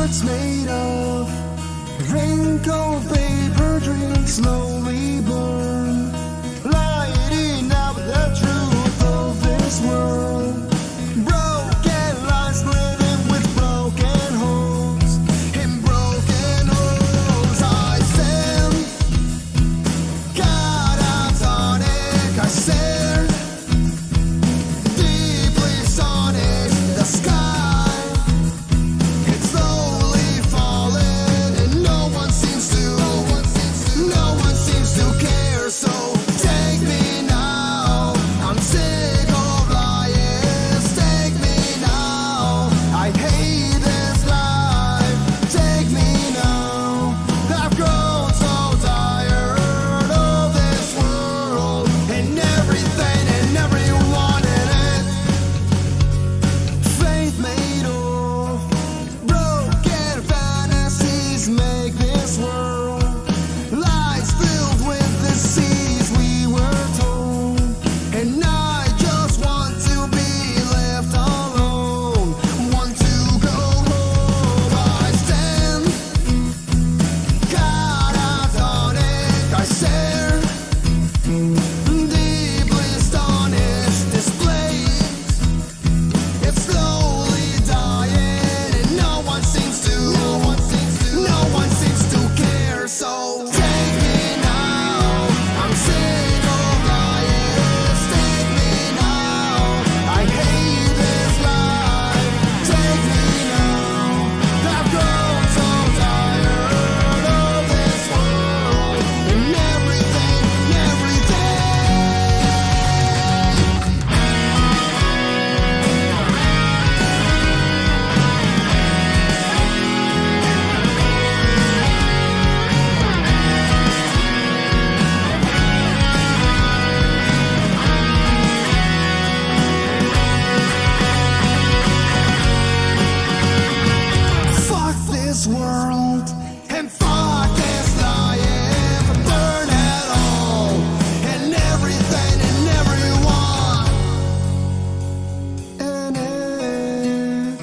heart's made of. Wrinkled paper dreams slowly burn, lighting up the truth of this world. Broken lives living with broken homes. In broken homes I stand, catatonic I stare, deeply sonic the sky. It's slowly falling and no one seems to care. So take me now, I'm sick of liars. Take me now, I hate this life. Take me now, I've grown so tired of this world and everything and everyone in it. Faith made of broken fantasies make this world. Lies filled with disease we were told. And I just want to be left alone. Want to go home. I stand, catatonic I stare, deeply astonished displays. It's slowly dying and no one seems to care. So take me now, I'm sick of liars. Take me now, I hate this life. Take me now, I've grown so tired of this world and everything. Fuck this world and fuck this life. Burn it all and everything and everyone in it.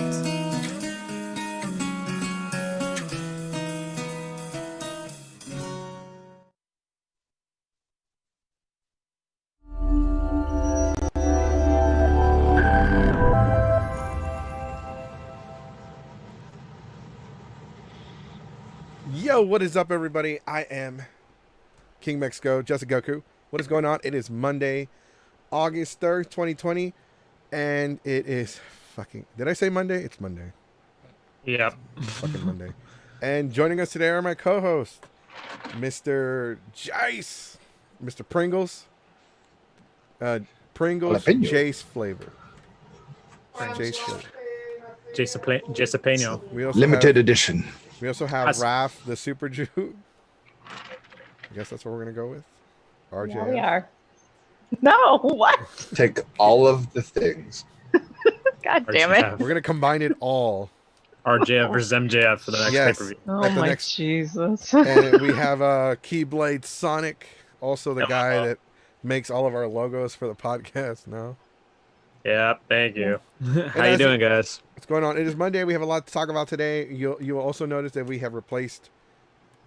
Yo, what is up, everybody? I am King Mexico, Just Goku. What is going on? It is Monday, August 3rd, 2020, and it is fucking... Did I say Monday? It's Monday. Yep. Fucking Monday. And joining us today are my co-hosts, Mr. Jace, Mr. Pringles, Pringles Jalapeno. Jace flavor. Jace flavor. Jesapeno. We also Limited edition. We also have That's- Raph, the Super Jew. I guess that's what we're going to go with. RJ. Yeah, we are. No, what? Take all of the things. God damn it. We're going to combine it all. RJF versus MJF for the next Yes. pay-per-view. Oh At the my next- Jesus. And we have Keyblade Sonic, also the guy that makes all of our logos for the podcast now. Yeah, thank you. How you as- doing, guys? What's going on? It is Monday. We have a lot to talk about today. You will also notice that we have replaced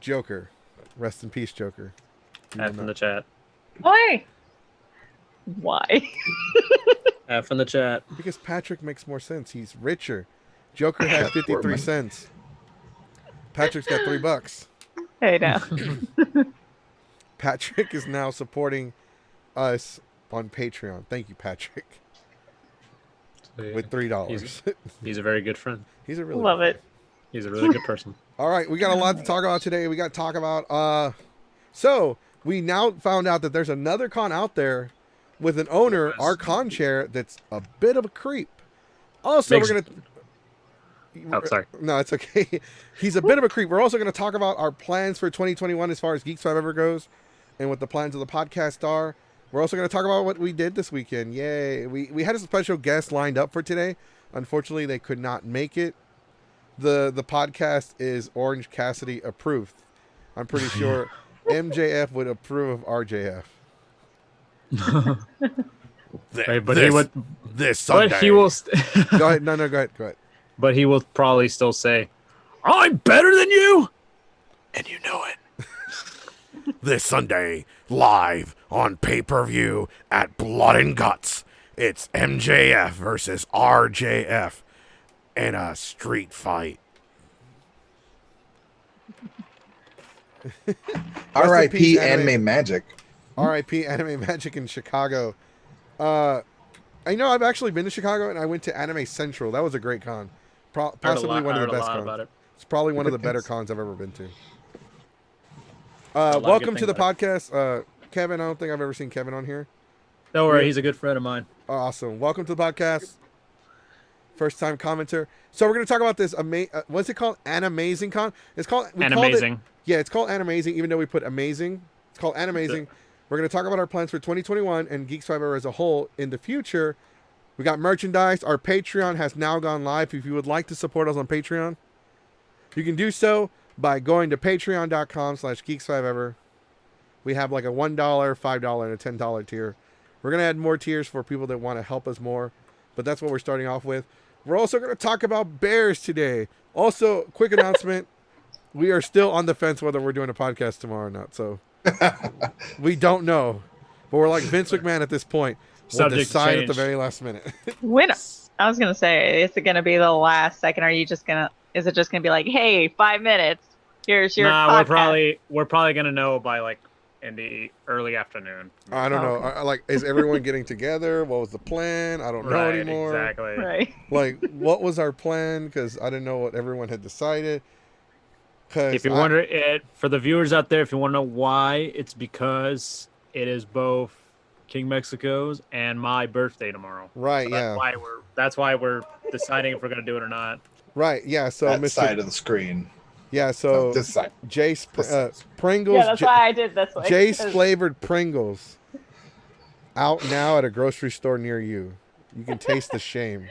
Joker. Rest in peace, Joker. F in the chat. Why? Why? F in the chat. Because Patrick makes more sense. He's richer. Joker has 53 cents. Patrick's got $3. Hey now. Patrick is now supporting us on Patreon. Thank you, Patrick. With $3. He's a very good friend. He's a really Love good it. He's a really good person. All right, we got a lot to talk about today. We got to talk about so we now found out that there's another con out there with an owner, our con chair, that's a bit of a creep. Also, Makes- we're gonna Oh, sorry. No, it's okay. He's a bit of a creep. We're also going to talk about our plans for 2021 as far as Geeks 5 ever goes and what the plans of the podcast are. We're also going to talk about what we did this weekend. Yay. We had a special guest lined up for today. Unfortunately, they could not make it. The podcast is Orange Cassidy approved. I'm pretty sure MJF would approve of RJF. But he would. This Sunday. But he will. Go ahead. No, go ahead. But he will probably still say, I'm better than you, and you know it. This Sunday, live on pay-per-view at Blood and Guts, it's MJF versus RJF in a street fight. R.I.P. Anime Magic. R.I.P. Anime Magic in Chicago. I know I've actually been to Chicago, and I went to Anime Central. That was a great con. Possibly one of the best cons. It's probably one of the better cons I've ever been to. Welcome to the podcast. Kevin, I don't think I've ever seen Kevin on here. Don't worry, he's a good friend of mine. Awesome. Welcome to the podcast. First time commenter. So we're going to talk about this. What's it called? Animazing Con? It's called Animazing. Yeah, it's called Animazing, even though we put amazing. It's called Animazing. We're going to talk about our plans for 2021 and Geeks 5 Ever as a whole in the future. We got merchandise. Our Patreon has now gone live. If you would like to support us on Patreon, you can do so by going to patreon.com/Geeks5Ever. We have like a $1, $5, and a $10 tier. We're going to add more tiers for people that want to help us more, but that's what we're starting off with. We're also going to talk about bears today. Also, quick announcement. We are still on the fence whether we're doing a podcast tomorrow or not, so we don't know. But we're like Vince McMahon at this point. We'll decide at the very last minute. When I was gonna say, is it gonna be the last second? Or are you just gonna? Is it just gonna be like, hey, 5 minutes? Here's your. Nah, podcast. we're probably gonna know by like in the early afternoon. I don't know. Like, is everyone getting together? What was the plan? I don't know anymore. Exactly. Right. Like, what was our plan? Because I didn't know what everyone had decided. If you wonder it for the viewers out there, if you want to know why, it's because it is both King Mexico's and my birthday tomorrow. Right. So yeah. That's why we're deciding if we're gonna do it or not. Right. Yeah. So That Mr. side of the screen. Yeah. So This side. Jace Pringles. Yeah, that's why I did this way. Jace flavored Pringles. Out now at a grocery store near you. You can taste the shame.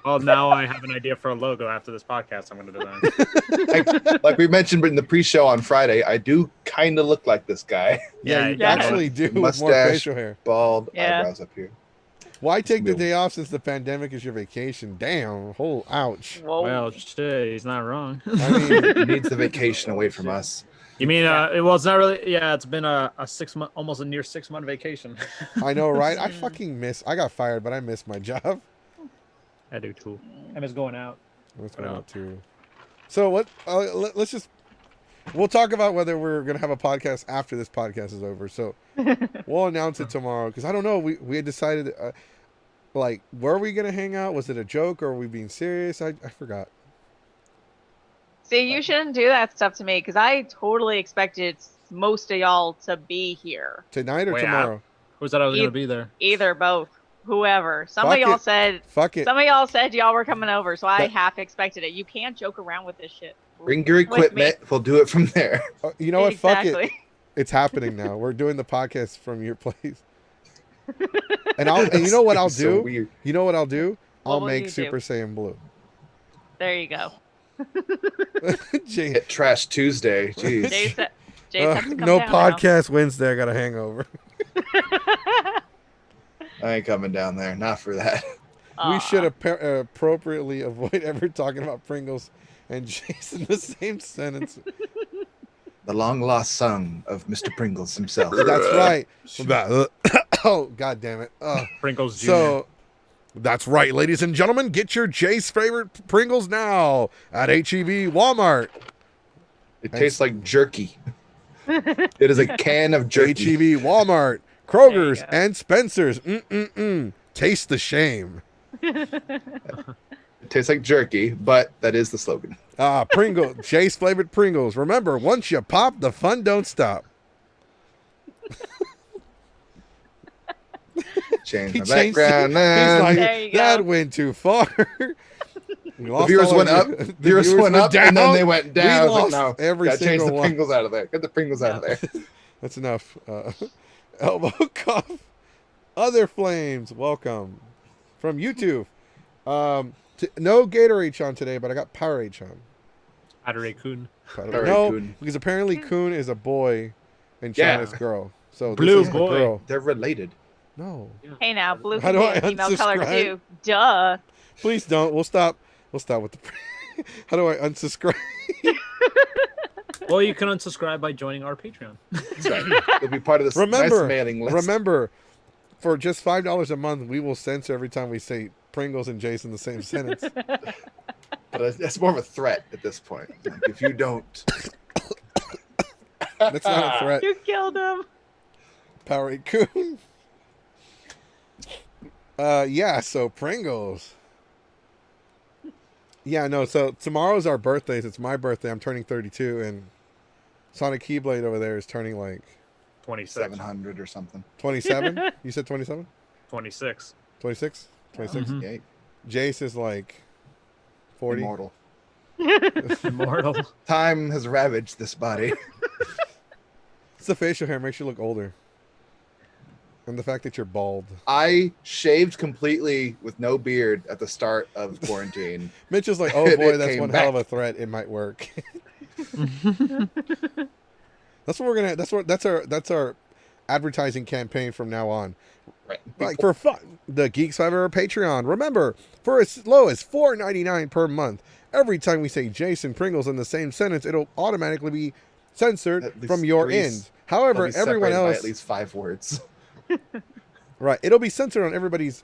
Well, now I have an idea for a logo after this podcast. I'm gonna design. Like we mentioned in the pre-show on Friday, I do kind of look like this guy. Yeah, you Yeah. actually do with more Mustache. facial hair. Bald, Yeah. eyebrows up here. Why take the day off since the pandemic is your vacation? Damn. Oh, ouch. Whoa. Well, shit, he's not wrong. I mean, He needs the vacation away from us. You mean well, it's not really. Yeah, it's been a 6 month, almost a near 6 month vacation. I know, right? I fucking miss. I got fired, but I miss my job. I do too. I miss going out. What's going on too? So what? Let's just. We'll talk about whether we're gonna have a podcast after this podcast is over. So we'll announce it tomorrow because I don't know. We had decided, like, were we gonna hang out? Was it a joke or were we being serious? I forgot. See, you shouldn't do that stuff to me because I totally expected most of y'all to be here. Tonight or Wait, tomorrow? Who said I was gonna be there? Either, both, whoever. Some Fuck of y'all it. said. Fuck it. Some of y'all said y'all were coming over, so I That- half expected it. You can't joke around with this shit. Bring your With me. equipment. We'll do it from there. You know what? Fuck it. Exactly. It's happening now. We're doing the podcast from your place. And you know what I'll So do? weird. You know what I'll do? What I'll will make you do? Super Saiyan Blue. There you go. Jay, Hit Trash Tuesday. Jeez. Jace has to come no down podcast Wednesday. I got a hangover. I ain't coming down there. Not for that. now. We should appropriately avoid ever talking about Pringles and Jason in the same sentence. The long lost son of Mr. Pringles himself. That's right. Oh, God damn it. Sprinkles Jr. So, that's right, ladies and gentlemen. Get your Jace favorite Pringles now at HEB Walmart. It tastes like jerky. It is a can of jerky. HEB Walmart, Kroger's, There you go. and Spencer's. Taste the shame. It tastes like jerky, but that is the slogan. Pringle, Jace flavored Pringles. Remember, once you pop, the fun don't stop. Change He my changed background. He's like, There you go. that went too far. The viewers went up. The viewers went up, and then they went down. We lost No, every gotta change single the one. Pringles out of there. Get the Pringles out of there. That's enough. Elbow Cuff, Other Flames, welcome from YouTube. No Gatorade on today, but I got Powerade on. Adore Kun. Powerade No, Kun. because apparently Kun is a boy and Yeah. China's girl. So Blue this is the boy. girl. They're related. No, Hey now, blue How can do be I a female color unsubscribe? too. Duh. please don't. We'll stop with the. How do I unsubscribe? Well, you can unsubscribe by joining our Patreon. That's right. You'll be part of this Remember, nice mailing list. remember, for just $5 a month, we will censor every time we say Pringles and Jason in the same sentence. But it's more of a threat at this point. Like, if you don't, That's not a threat. You killed him. Power Coon. Yeah, so Pringles. Yeah, no, so tomorrow's our birthdays. It's my birthday. I'm turning 32, and Sonic Keyblade over there is turning like 26. 700 or something. 27? You said 27? 26. 26? 26? Mhm. Yay. Jace is like 40. Immortal. Immortal. Time has ravaged this body. It's the facial hair makes you look older. And the fact that you're bald. I shaved completely with no beard at the start of quarantine. Mitch is like, oh It boy, that's came one hell of a threat. It might work. That's what we're gonna. That's our advertising campaign from now on. Right. Like for fun, the Geeks 5 Hour Patreon. Remember, for as low as $4.99 per month, every time we say Jason Pringles in the same sentence, it'll automatically be censored At least from your three end. However, They'll be everyone separated by else, at least 5 words. right? It'll be censored on everybody's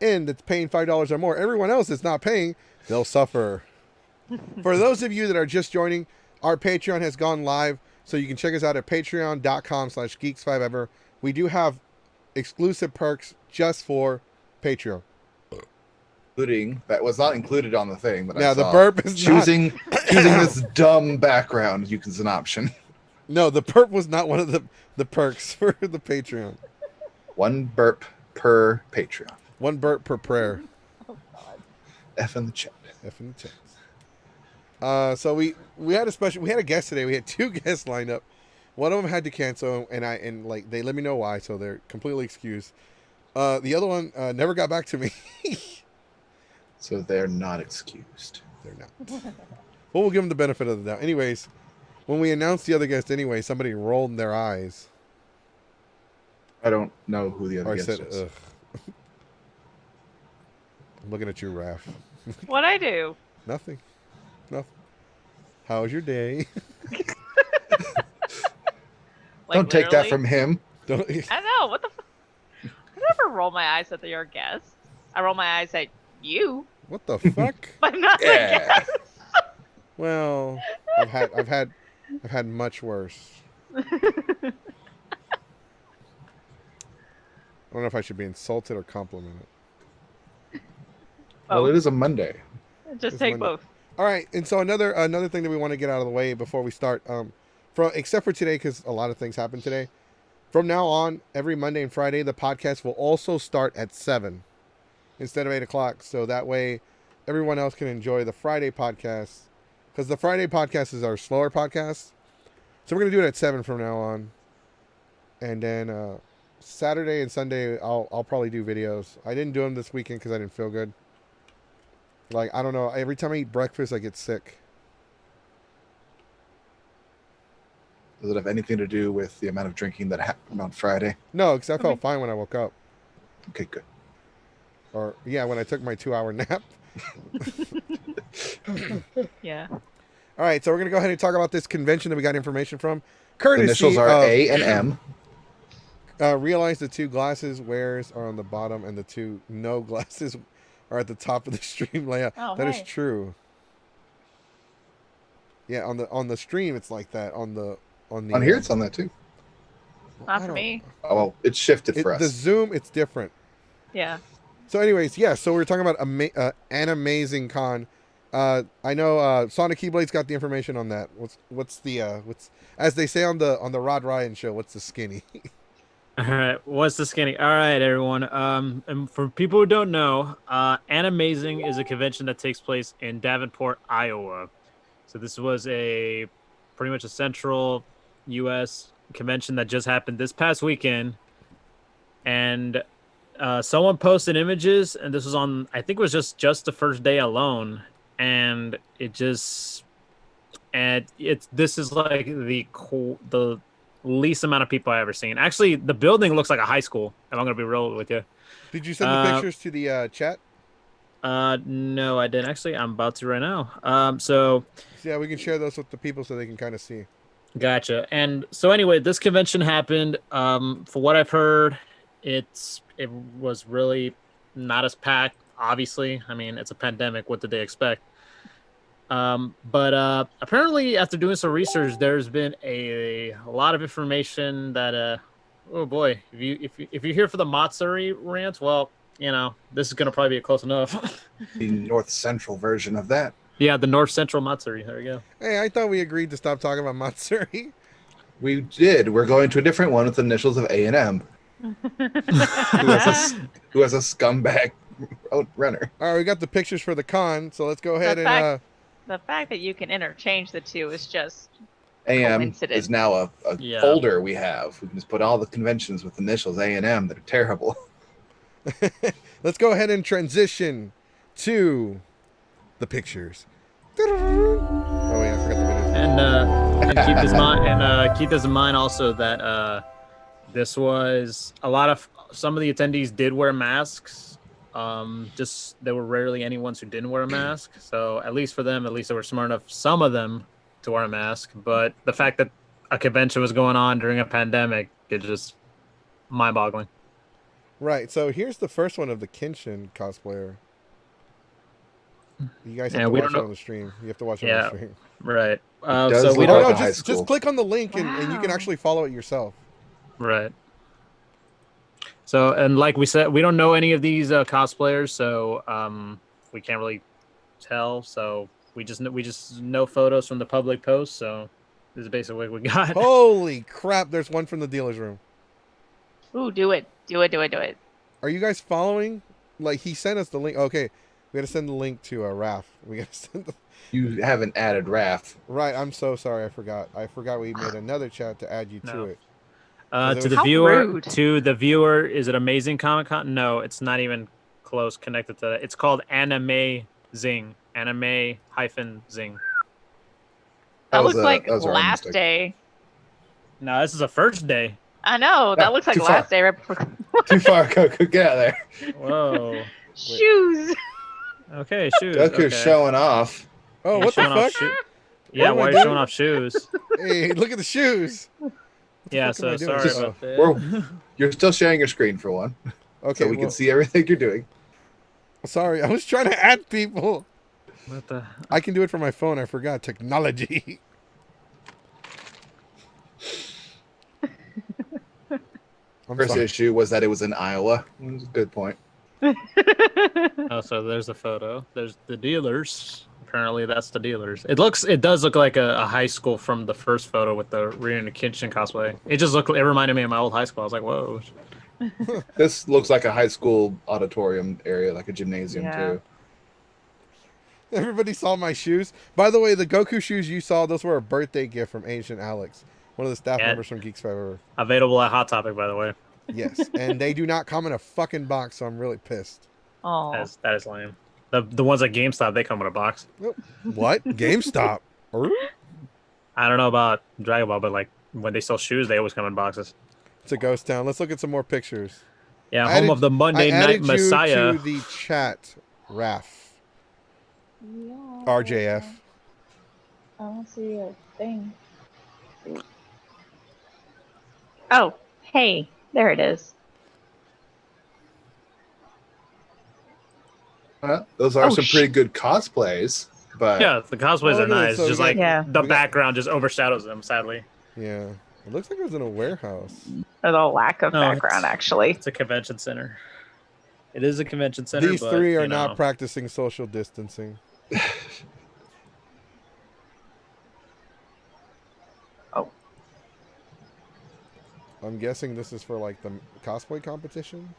end that's paying $5 or more. Everyone else that's not paying, they'll suffer. For those of you that are just joining, our Patreon has gone live, so you can check us out at patreon.com/geeks5ever. We do have exclusive perks just for Patreon. Including that was not included on the thing, but Now I the saw. burp is choosing this dumb background. You can as an option. No, the burp was not one of the perks for the Patreon. 1 burp per Patreon. 1 burp per prayer. F in the chat. F in the chat. So we had a guest today. We had 2 guests lined up. One of them had to cancel, and like they let me know why, so they're completely excused. The other one never got back to me. So they're not excused. They're not. Well, we'll give them the benefit of the doubt. Anyways, when we announced the other guest, anyway, somebody rolled their eyes. I don't know who the Or other I guest said, is. ugh. I'm looking at you, Raph. What'd I do? Nothing. How was your day? Like, Don't take that literally? from him. Don't. I know. What the I never roll my eyes at your guests. I roll my eyes at you, What the fuck? but not the Yeah. guests. Well, I've had much worse. I don't know if I should be insulted or complimented. Well, Oh, it is a Monday. just It's take Monday. both. All right, and so another thing that we want to get out of the way before we start, except for today, because a lot of things happen today. From now on, every Monday and Friday, the podcast will also start at 7 instead of 8 o'clock, so that way everyone else can enjoy the Friday podcast, because the Friday podcast is our slower podcast. So we're gonna do it at 7 from now on, and then Saturday and Sunday I'll probably do videos. I didn't do them this weekend because I didn't feel good. Like, I don't know. Every time I eat breakfast, I get sick. Does it have anything to do with the amount of drinking that happened on Friday? No, because I felt fine when I woke up. Okay, good. Or, yeah, when I took my 2-hour nap. Yeah. All right, so we're going to go ahead and talk about this convention that we got information from. The Courtesy initials are of, A and M. realize the 2 glasses wears are on the bottom and the 2 no glasses are at the top of the stream layout. Oh, That is hey. true. Yeah, on the stream it's like that. On Here it's on that too. I Not for don't- me. Oh, well, it's shifted for The us. Zoom, it's different. Yeah. So, anyways, yeah. So we're talking about an amazing con. I know Sonic Keyblade's got the information on that. What's as they say on the Rod Ryan show? What's the skinny? All right, what's the skinny? All right, everyone. And for people who don't know, Animazing is a convention that takes place in Davenport, Iowa. So this was pretty much a central U.S. convention that just happened this past weekend, and someone posted images, and this was on, I think it was just the first day alone, and this is like the least amount of people I've ever seen. Actually, the building looks like a high school, if I'm going to be real with you. Did you send the pictures to the chat? No, I didn't actually. I'm about to right now. So Yeah, we can share those with the people so they can kind of see. gotcha. And so anyway, this convention happened. For what I've heard, it was really not as packed. Obviously, I mean it's a pandemic. What did they expect? But apparently, after doing some research, there's been a lot of information that oh boy, if you're here for the Matsuri rant, well, this is gonna probably be close enough. The North Central version of that. Yeah, the North Central Matsuri. There we go. Hey, I thought we agreed to stop talking about Matsuri. We did. We're going to a different one with initials of A&M. Who has a scumbag runner. All right, we got the pictures for the con, so let's go ahead and. The fact that you can interchange the two is just AM coincidence. is now a Yeah. folder we have. We can just put all the conventions with initials A&M that are terrible. Let's go ahead and transition to the pictures. Oh wait, I forgot the video. And keep this in mind also that this was some of the attendees did wear masks. Just there were rarely any ones who didn't wear a mask. So at least for them, at least they were smart enough, some of them, to wear a mask. But the fact that a convention was going on during a pandemic, it's just mind-boggling. Right, so here's the first one of the Kenshin cosplayer. You guys have Yeah, to we watch don't it know- on the stream. You have to watch it on Yeah. the stream. Right. does So we look Oh, don't. like no, a high just school. click on the link and you can Wow. actually follow it yourself. Right. So, and like we said, we don't know any of these cosplayers, so we can't really tell. So we just know photos from the public posts. So this is basically what we got. Holy crap, there's one from the dealer's room. Ooh, do it. Are you guys following? Like, he sent us the link. Okay, we gotta send the link to Raph. We gotta send the... You haven't added Raph. Right, I'm so sorry, I forgot. We made another chat to add you to No. it. To the How rude. viewer, is it Amazing Comic Con? No, it's not even close connected to that. It's called Anime Zing. Anime-Zing. That looks like that was our last mistake. day. No, this is the first day. I know. That looks like too far. last day. Right before... Too far, Goku. Get out of there. Whoa. Shoes. Okay, shoes. Goku's okay. showing off. Oh, You're what the showing off fuck? shoe- Yeah, am I why are you doing? showing off shoes? Hey, look at the shoes. Yeah, fuck am I so doing? sorry Just- about that. We're- You're still sharing your screen for one, Okay, so we well, can see everything you're doing. sorry, I was trying to add people. What the? I can do it from my phone. I forgot technology. I'm First sorry. issue was that it was in Iowa. It was a good point. Oh, so there's the photo. There's the dealers. Apparently, that's the dealers. It does look like a high school from the first photo with the Rina Kitchen cosplay. It reminded me of my old high school. I was like, whoa. This looks like a high school auditorium area, like a gymnasium Yeah. too. Everybody saw my shoes. By the way, the Goku shoes you saw, those were a birthday gift from Agent Alex, one of the staff Yeah. members from Geeks Forever. Available at Hot Topic, by the way. Yes, and they do not come in a fucking box, so I'm really pissed. Oh. That is lame. The ones at GameStop, they come in a box. What? GameStop? Er? I don't know about Dragon Ball, but like when they sell shoes, they always come in boxes. It's a ghost town. Let's look at some more pictures. Yeah, I home added- of the Monday I Night added Messiah. you to the chat, Raph. RJF. I don't see a thing. Oh, hey, there it is. Those are Oh, some pretty good cosplays, but Yeah, the cosplays Oh, are look at nice. this. So Just we like got- the we got- background just overshadows them, sadly. Yeah. It looks like it was in a warehouse. Or the lack of No, background, it's- actually. It's a convention center. It is a convention center. These but, three are you know, not practicing social distancing. Oh. I'm guessing this is for like the cosplay competition.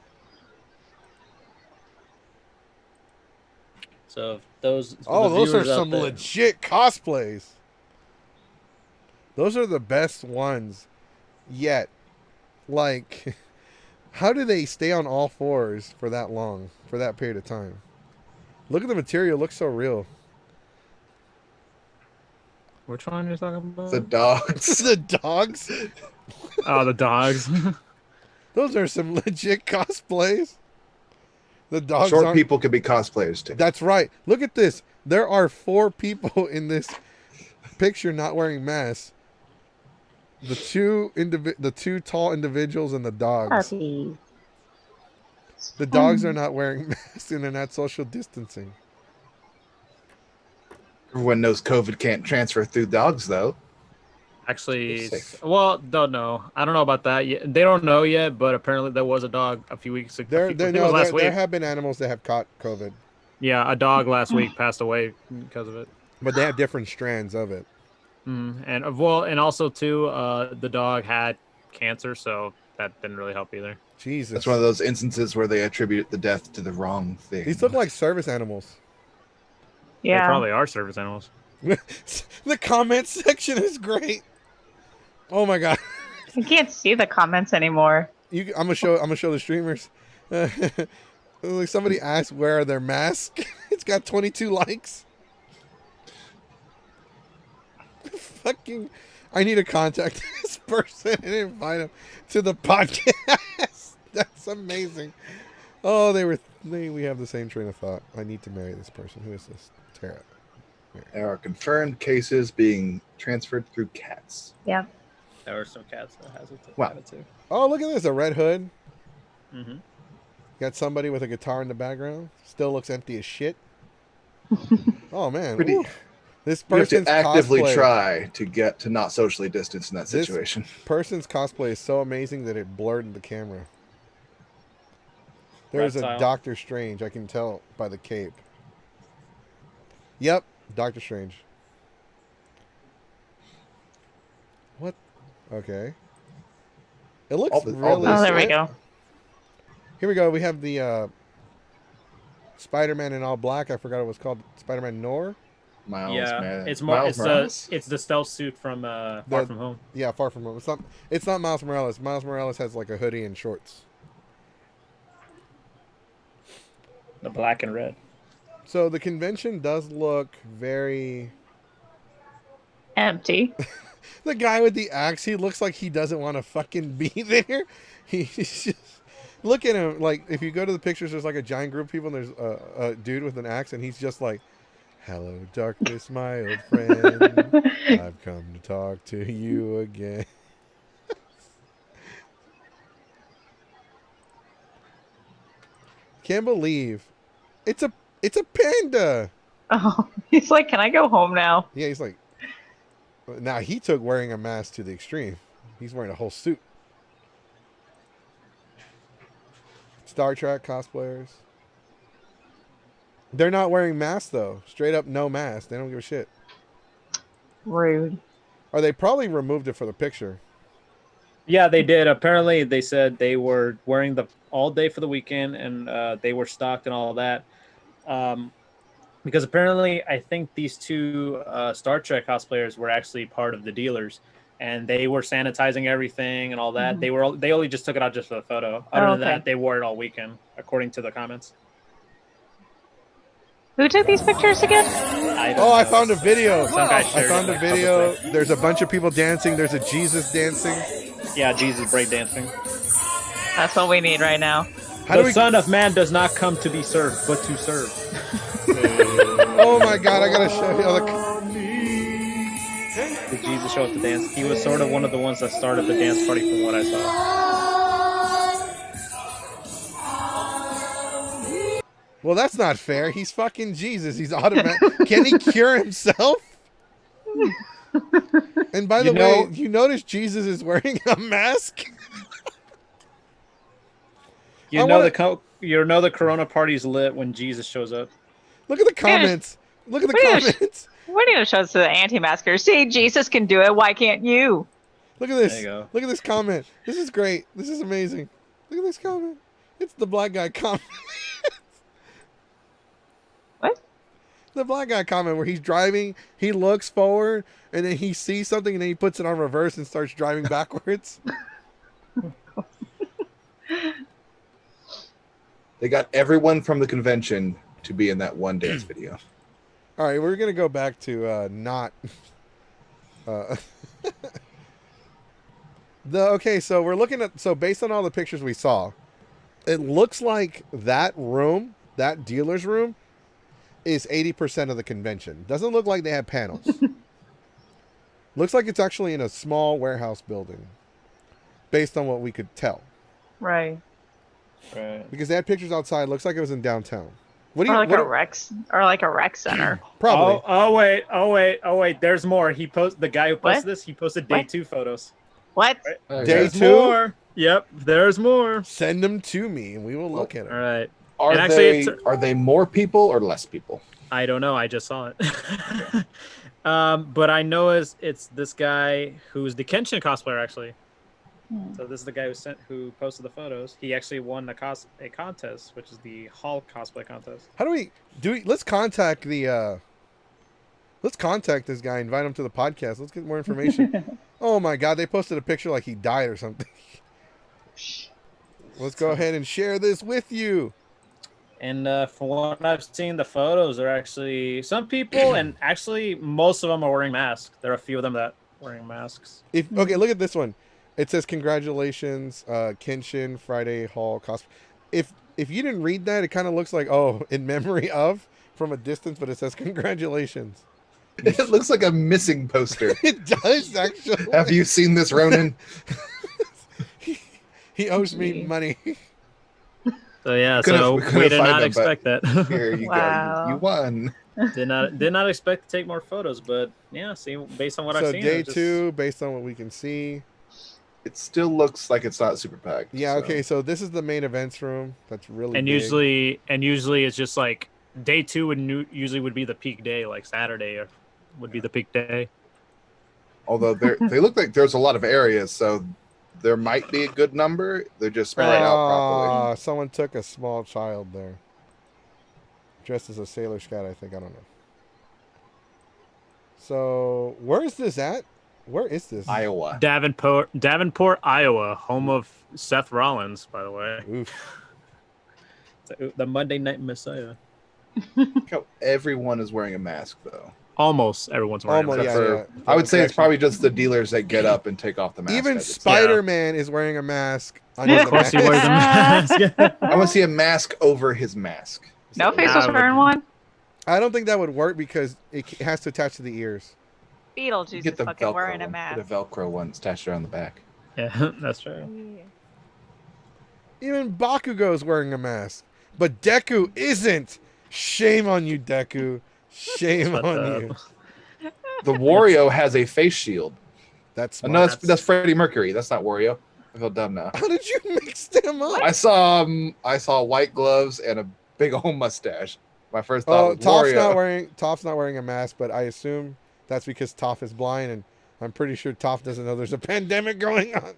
So if those. Oh, the those are viewers out some there- legit cosplays. Those are the best ones yet. Like, how do they stay on all fours for that long, for that period of time? Look at the material; it looks so real. Which one are you talking about? the dogs. The dogs. Oh, the dogs. Those are some legit cosplays. The dogs Short aren't. people could be cosplayers too. That's right. Look at this. There are 4 people in this picture not wearing masks. The two tall individuals and the dogs. Puppies. The dogs are not wearing masks and they're not social distancing. Everyone knows COVID can't transfer through dogs, though. Actually, Safe. well, don't know. I don't know about that yet. They don't know yet, but apparently there was a dog a few weeks ago. I think it was last week. There have been animals that have caught COVID, Yeah, a dog last week passed away because of it. but they have different strands of it. And also too, the dog had cancer, so that didn't really help either. Jesus. That's one of those instances where they attribute the death to the wrong thing. These look like service animals. They Yeah. probably are service animals. The comment section is great. Oh my god. You can't see the comments anymore. I'm gonna show the streamers. Like somebody asked where are their masks. It's got 22 likes. Fucking, I need to contact this person and invite him to the podcast. That's amazing. Oh, we have the same train of thought. I need to marry this person. Who is this? Tara. There are confirmed cases being transferred through cats. Yeah. There are some cats that has it Wow. too. Oh, look at this. A red hood. Mm-hmm. Got somebody with a guitar in the background. Still looks empty as shit. Oh, man. Pretty- Ooh. This You have person's to actively cosplay. try to get to not socially distance in that This- situation. Person's cosplay is so amazing that it blurred the camera. There's a Reptile. Doctor Strange. I can tell by the cape. Yep, Doctor Strange. What? Okay. It looks All really. this- Oh, there we slick. go. Here we go. We have the Spider-Man in all black. I forgot it was called Spider-Man Noir. Miles, Yeah, man. it's more. Miles Morales? It's the stealth suit from Far From Home. Yeah, Far From Home. It's not Miles Morales. Miles Morales has like a hoodie and shorts. The black and red. So the convention does look very. Empty. The guy with the axe, he looks like he doesn't want to fucking be there. He's just. Look at him. Like, if you go to the pictures, there's like a giant group of people, and there's a dude with an axe, and he's just like, hello, darkness, my old friend. I've come to talk to you again. Can't believe. It's a panda. Oh, he's like, can I go home now? Yeah, he's like. Now he took wearing a mask to the extreme. He's wearing a whole suit. Star Trek cosplayers. They're not wearing masks though. Straight up no mask. They don't give a shit. Rude. Or they probably removed it for the picture. Yeah, they did. Apparently, they said they were wearing the all day for the weekend, and they were stocked and all of that. Because apparently, I think these two Star Trek cosplayers were actually part of the dealers, and they were sanitizing everything and all that. Mhm. They only just took it out just for the photo. Other Oh, than okay. that, they wore it all weekend, according to the comments. Who took these pictures again? Oh, I found a video. Some guy I shared found it, a like, video. publicly. There's a bunch of people dancing. There's a Jesus dancing. Yeah, Jesus breakdancing. That's what we need right now. How do The we? Son of Man does not come to be served, but to serve. Oh my God! I gotta show you. Did Jesus show up to dance? He was sort of one of the ones that started the dance party, from what I saw. Well, that's not fair. He's fucking Jesus. He's automatic. Can he cure himself? And by the way, you notice Jesus is wearing a mask. You know the Corona party's lit when Jesus shows up. Look at the comments. Look at the Wait a- comments. We're going to show us the anti-masker. See, Jesus can do it. Why can't you? Look at this. There you go. Look at this comment. This is great. This is amazing. Look at this comment. It's the black guy comment. What? The black guy comment where he's driving, he looks forward, and then he sees something, and then he puts it on reverse and starts driving backwards. They got everyone from the convention to be in that one dance video. All right, we're gonna go back to not. Okay, so we're looking at based on all the pictures we saw, It looks like that room, that dealer's room, is 80% of the convention. Doesn't look like they have panels. Looks like it's actually in a small warehouse building, based on what we could tell. Right. Right. Because they had pictures outside. Looks like it was in downtown. What do Or you? like what a do- rec center. Probably. Oh wait. There's more. The guy who posted What? this. He posted day What? 2 photos. What? Okay. Day There's 2? more. Yep. There's more. Send them to me, and we will look at All them. right. Are And actually, are they more people or less people? I don't know. I just saw it. But I know it's this guy who's the Kenshin cosplayer actually. So this is the guy who posted the photos. He actually won a contest, which is the Hall cosplay contest. How do we do? Let's contact the. Let's contact this guy. Invite him to the podcast. Let's get more information. Oh my God! They posted a picture like he died or something. Let's go ahead and share this with you. And from what I've seen, the photos are actually some people, and actually most of them are wearing masks. There are a few of them that are wearing masks. Okay, look at this one. It says congratulations, Kenshin Friday Hall cosplay. If you didn't read that, it kind of looks like in memory of from a distance, but it says congratulations. It looks like a missing poster. It does actually. Have you seen this, Ronan? He owes me money. So yeah, We couldn't we did find not them, expect that. Here you Wow. go. You won. did not expect to take more photos, but yeah, see, based on what So I've seen, day it's just- 2, based on what we can see. It still looks like it's not super packed. Yeah. so. Okay. So this is the main events room. That's really and big. usually it's just like day 2 usually would be the peak day, like Saturday would be the peak day. Although they look like there's a lot of areas, so there might be a good number. They're just spread out properly. Someone took a small child there. Dressed as a Sailor Scout, I think. I don't know. So, where is this at? Where is this? Iowa. Davenport, Iowa, home of Seth Rollins, by the way. Oof. The Monday Night Messiah. Look how everyone is wearing a mask, though. Almost everyone's wearing Almost, a Except mask. yeah. I would say it's probably just the dealers that get up and take off the mask. Even as it's- Spider-Man is wearing a mask. Under Of the course he mask. wears a mask. I want to see a mask over his mask. No face was I would- wearing one. I don't think that would work because it has to attach to the ears. Beetlejuice You is get the fucking Velcro wearing a one. mask. Get a Velcro one attached around the back. Yeah, that's true. Even Bakugo's wearing a mask. But Deku isn't. Shame on you, Deku. Shame Shut on up. you. The Wario has a face shield. That's No, smart. that's Freddie Mercury. That's not Wario. I feel dumb now. How did you mix them up? I saw white gloves and a big old mustache. My first thought was Wario. Toph not wearing a mask, but I assume that's because Toph is blind, and I'm pretty sure Toph doesn't know there's a pandemic going on.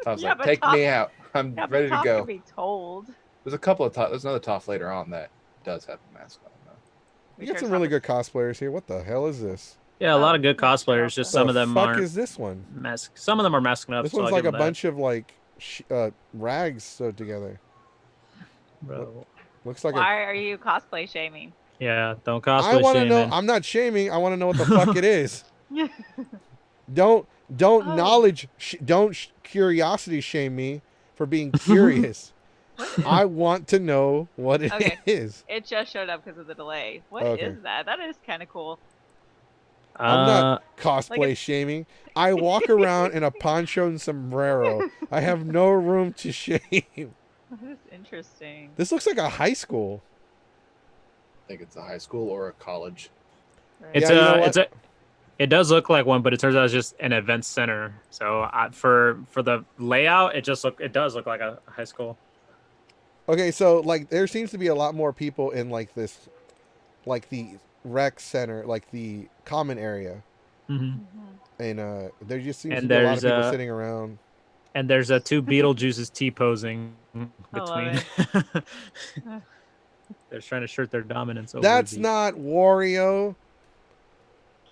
I was Yeah, like, but take Toph- me out. I'm Yeah, but ready to Toph go. can be told. There's a couple of Toph. There's another Toph later on that does have a mask on. Though. You got some really good cosplayers here. What the hell is this? Yeah, a lot of good cosplayers. Just some the of them fuck aren't is this one? mask. Some of them are masking up. This so one's I'll like a give them that. bunch of like rags sewed together. Bro. Looks like Why are you cosplay shaming? Yeah, don't I cosplay want to know. shaming. I'm not shaming. I want to know what the fuck it is. Don't Oh. knowledge. Don't curiosity shame me for being curious. I want to know what it is. Okay. It just showed up because of the delay. What is Okay. that? That is kind of cool. I'm not cosplay like a- shaming. I walk around in a poncho and sombrero. I have no room to shame. That is interesting. This looks like a high school. I think it's a high school or a college. Right. It's Yeah, you know what? it does look like one, but it turns out it's just an event center. So for the layout, it does look like a high school. Okay, so like there seems to be a lot more people in like this, like the rec center, like the common area, Mm-hmm. and there just seems And to be a lot of there's, people sitting around. And there's two Beetlejuices T-posing I love between. They're trying to assert their dominance over That's the- not Wario.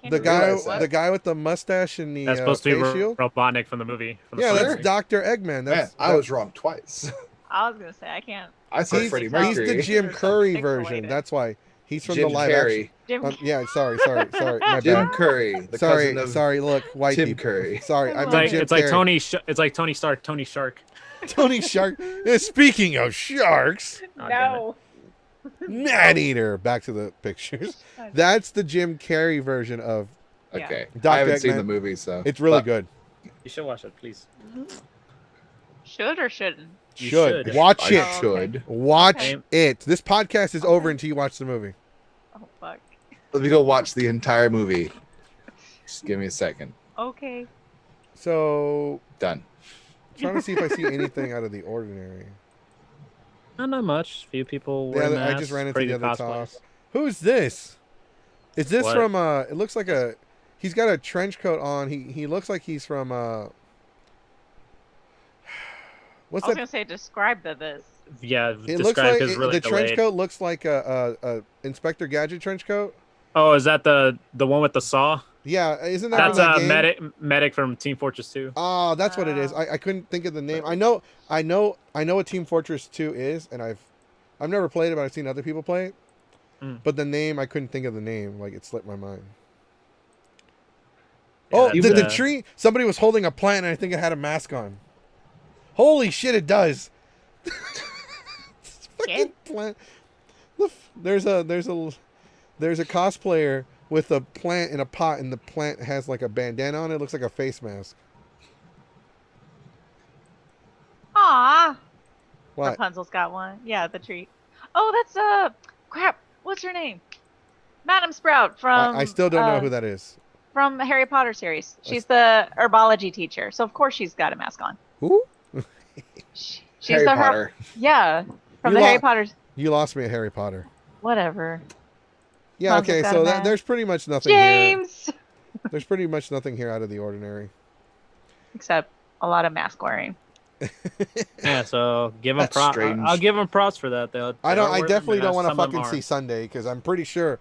Can't The you guy, realize that? the guy with the mustache and the That's supposed to be face shield. Robotnik from the movie. From the Yeah, first that's movie. Dr. Eggman. Man, That's I was wrong twice. I was gonna say I can't. I said he's, Freddie he's Mercury. the Jim There's Curry some version. pixelated. That's why he's from Jim the live Carrey. Jim, action. Yeah, sorry, my Jim bad. Curry, the cousin of Sorry. Look, white Tim people. Curry. Sorry, I It's meant Jim It's like Carrey. Tony Stark, Tony Shark. Tony Shark. Speaking of sharks, Oh, damn No. man eater. Back to the pictures. That's the Jim Carrey version of. Yeah. Okay. Dr. I haven't seen Eggman. the movie, so It's really but good. You should watch it, please. Should or shouldn't? You Should should. watch I it. Oh, should. Watch Okay. it. This podcast is over Okay. until you watch the movie. Oh fuck. Let me go watch the entire movie. Just give me a second. Okay. So, Done. trying to see if I see anything out of the ordinary. Not much. Few people The wearing other- I masks. just ran into pretty the good other top. cosplays. Who's this? Is this What? from it looks like a he's got a trench coat on. He looks like he's from what's I was that? gonna say describe this. Yeah, It looks described like as really the trench delayed. coat looks like a Inspector Gadget trench coat. Oh, is that the one with the saw? Yeah, isn't that That's from that game? medic from Team Fortress 2. Oh, that's what it is. Oh. I couldn't think of the name. I know what Team Fortress 2 is, and I've never played it, but I've seen other people play it. Mm. But the name, I couldn't think of the name. Like, it slipped my mind. Yeah, Oh, that's, the tree. Somebody was holding a plant, and I think it had a mask on. Holy shit! It does. It's fucking plant. There's a cosplayer with a plant in a pot, and the plant has like a bandana on it. It looks like a face mask. Aw. What? Rapunzel's got one. Yeah, the tree. Oh, that's crap. What's her name? Madam Sprout from. I still don't know who that is. From the Harry Potter series. She's the herbology teacher, so of course she's got a mask on. Who? She's Harry the Potter. Yeah, from You the Harry lo- Potter. You lost me at Harry Potter. Whatever. Yeah. Hansel's Okay. got So a mask. there's pretty much nothing here. James. There's pretty much nothing here out of the ordinary. Except a lot of mask wearing. Yeah, so give them That's props. strange. I'll give them props for that. I are don't. I wearing definitely masks. don't want to Some of them fucking see aren't. Sunday because I'm pretty sure.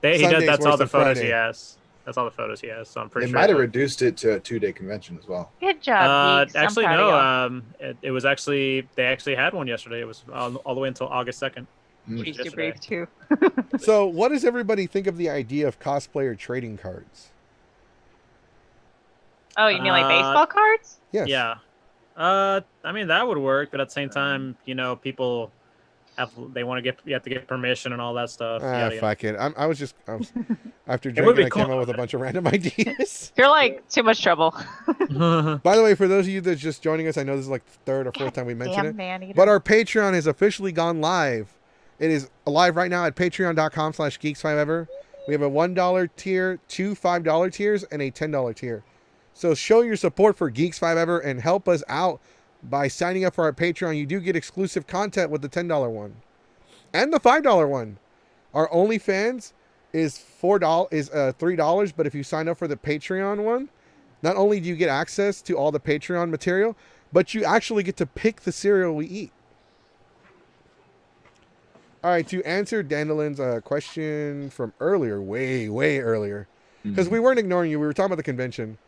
He Sunday's does. That's worse all the than photos Friday. he has. That's all the photos he has. So I'm pretty They sure. might have reduced it to a 2-day convention as well. Good job, Geeks. I'm Actually, proud of no. It was actually they actually had one yesterday. It was all the way until August 2nd. Mm. you. which is She's too yesterday. brief too. So, what does everybody think of the idea of cosplayer trading cards? Oh, you mean like Uh, baseball cards? Yes. Yeah. I mean that would work, but at the same time, people you have to get permission and all that stuff. yada, yada. Fuck it. I was after would drinking, be I came cool. up with a bunch of random ideas. You're like too much trouble. By the way, for those of you that's just joining us, I know this is like the third or fourth time we mentioned Damn it. man eater. But our Patreon has officially gone live. It is live right now at patreon.com/geeks5ever. We have a $1 tier, two $5 tiers, and a $10 tier. So show your support for Geeks5ever and help us out by signing up for our Patreon. You do get exclusive content with the $10 one and the $5 one. Our OnlyFans is $3, but if you sign up for the Patreon one, not only do you get access to all the Patreon material, but you actually get to pick the cereal we eat. All right, to answer Dandelin's question from earlier, way earlier, because we weren't ignoring you. We were talking about the convention.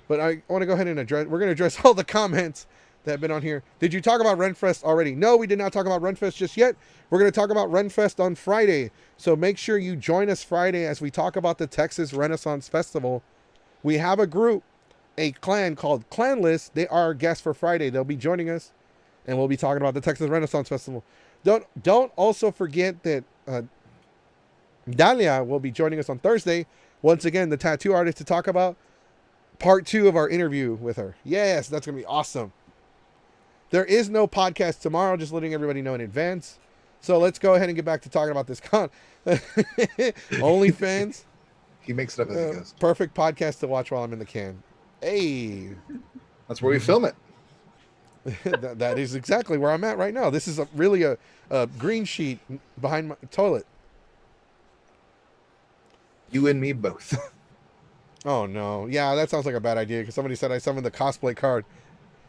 But I want to go ahead and we're going to address all the comments that have been on here. Did you talk about Renfest already? No, we did not talk about Renfest just yet. We're going to talk about Renfest on Friday. So make sure you join us Friday as we talk about the Texas Renaissance Festival. We have a group, a clan called Clanless. They are our guests for Friday. They'll be joining us, and we'll be talking about the Texas Renaissance Festival. Don't also forget that Dalia will be joining us on Thursday. Once again, the tattoo artist to talk about part 2 of our interview with her. Yes, that's going to be awesome. There is no podcast tomorrow, just letting everybody know in advance. So let's go ahead and get back to talking about this con. OnlyFans. He makes it up as he goes. Perfect podcast to watch while I'm in the can. Hey. That's where we film it. That is exactly where I'm at right now. This is really a green sheet behind my toilet. You and me both. Oh, no. Yeah, that sounds like a bad idea because somebody said I summoned the cosplay card.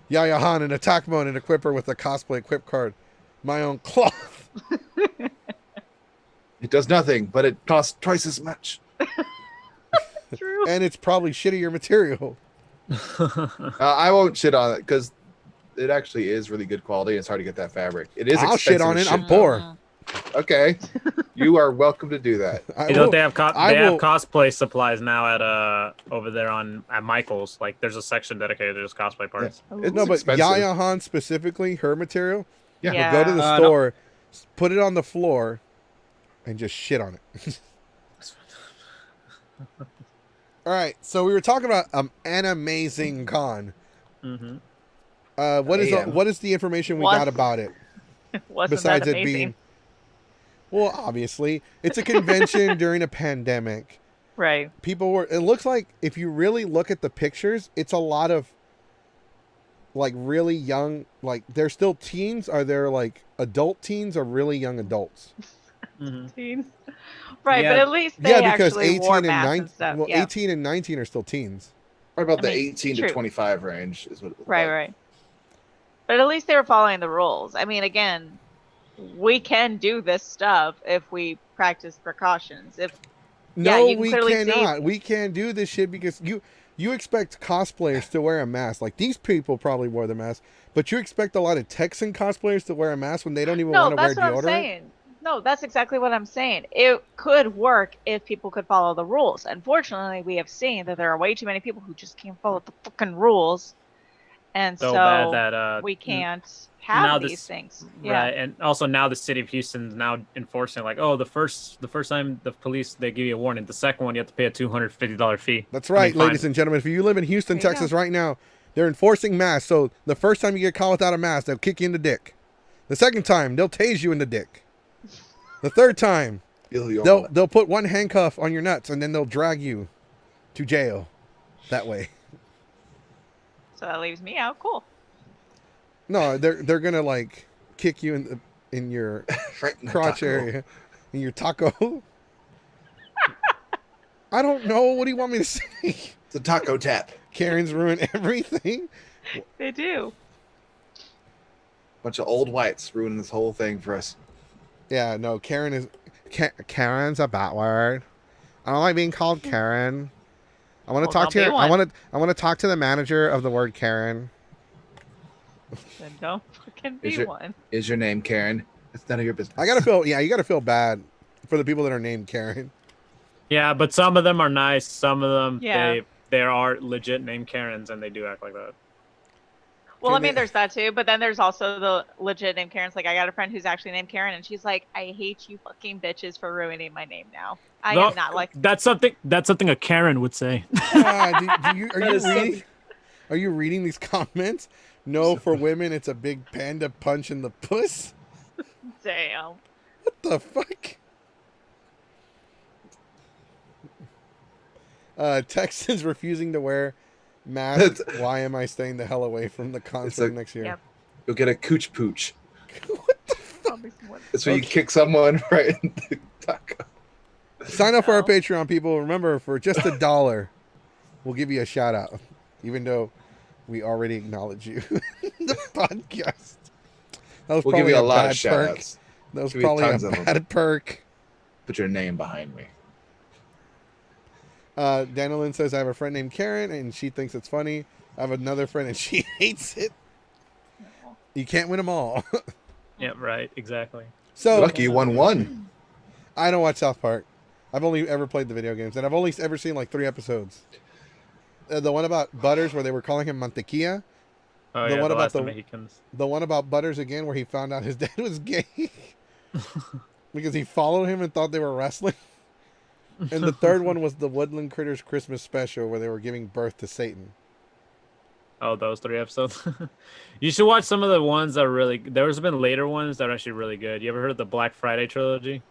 Yaya Han, an attack mode and equip her with the cosplay equip card. My own cloth. It does nothing, but it costs twice as much. True. And it's probably shittier material. I won't shit on it because it actually is really good quality. It's hard to get that fabric. It is. I'll shit expensive on as it. I'm shit, poor. though. Okay, you are welcome to do that. I You know will- they have I they have will- cosplay supplies now at over there at Michael's. Like there's a section dedicated to just cosplay parts. It's no, but expensive. Yaya Han specifically, her material. Yeah. Would go to the No. store, put it on the floor, and just shit on it. All right, so we were talking about an amazing con. Mm-hmm. What is the information we Was- got about it? Wasn't Besides that it amazing? being, well, obviously it's a convention during a pandemic. Right. People were. It looks like if you really look at the pictures, it's a lot of like really young. Like they're still teens. Are there like adult teens or really young adults? Mm-hmm. Teens. Right, Yeah. but at least they Yeah, because actually 18 wore and masks 19. and stuff. Well, Yeah. 18 and 19 are still teens. What about I the mean, 18 true. to 25 range? Is what. It looked Right, like. right. But at least they were following the rules. I mean, again, we can do this stuff if we practice precautions. If No, you can we clearly see- cannot. We can't do this shit because you expect cosplayers to wear a mask. Like these people probably wore the mask, but you expect a lot of Texan cosplayers to wear a mask when they don't even no, want to wear that's what deodorant. I'm saying. No, that's exactly what I'm saying. It could work if people could follow the rules. Unfortunately, we have seen that there are way too many people who just can't follow the fucking rules, and So so bad that we can't now have this- these things. Yeah. Right, and also now the city of Houston's now enforcing like, oh, the first time the police they give you a warning, the second one you have to pay a $250 fee. That's right, fine. ladies and gentlemen. If you live in Houston, There you Texas right now, they're enforcing masks. So the first time you get caught without a mask, they'll kick you in the dick. The second time, they'll tase you in the dick. The third time, they'll put one handcuff on your nuts and then they'll drag you to jail. That way. So that leaves me out. Cool. No, they're gonna like kick you in your Right in the crotch taco. area, in your taco. I don't know. What do you want me to say? It's a taco tap. Karen's ruined everything. They do. Bunch of old whites ruining this whole thing for us. Yeah, no. Karen's a bad word. I don't like being called Karen. I want to Well, talk don't to be your, one. I want to talk to the manager of the word Karen. Then don't fucking Is be your- one. Is your name Karen? It's none of your business. I gotta feel. Yeah, you gotta feel bad for the people that are named Karen. Yeah, but some of them are nice. Some of them Yeah. there are legit named Karens and they do act like that. Well, I Can mean, they- there's that too, but then there's also the legit named Karen's. Like, I got a friend who's actually named Karen, and she's like, "I hate you, fucking bitches, for ruining my name now. I No, am not like." that's something a Karen would say. Do you, are That you is something- reading? Are you reading these comments? No, for women, it's a big panda punch in the puss. Damn. What the fuck? Texans refusing to wear masks. Why am I staying the hell away from the concert next year? Yep. You'll get a cooch pooch. Probably someone- It's when you Okay. kick someone right in the taco. Sign up for our No. Patreon, people. Remember, for just $1, we'll give you a shout out, even though we already acknowledge you in the podcast. That was We'll probably give you a lot bad of shout perk. outs. That was Give you probably a tons of them. bad perk. Put your name behind me. Danilyn says, I have a friend named Karen, and she thinks it's funny. I have another friend, and she hates it. You can't win them all. Yeah, right, exactly. So, Lucky you won one. I don't watch South Park. I've only ever played the video games, and I've only ever seen like 3 episodes. The one about Butters, where they were calling him Mantequilla. Oh The yeah, one the about last the- Mexicans. The one about Butters again, where he found out his dad was gay because he followed him and thought they were wrestling. And the third one was the Woodland Critters Christmas special, where they were giving birth to Satan. Oh, those 3 episodes. You should watch some of the ones that are really. There's been later ones that are actually really good. You ever heard of the Black Friday trilogy?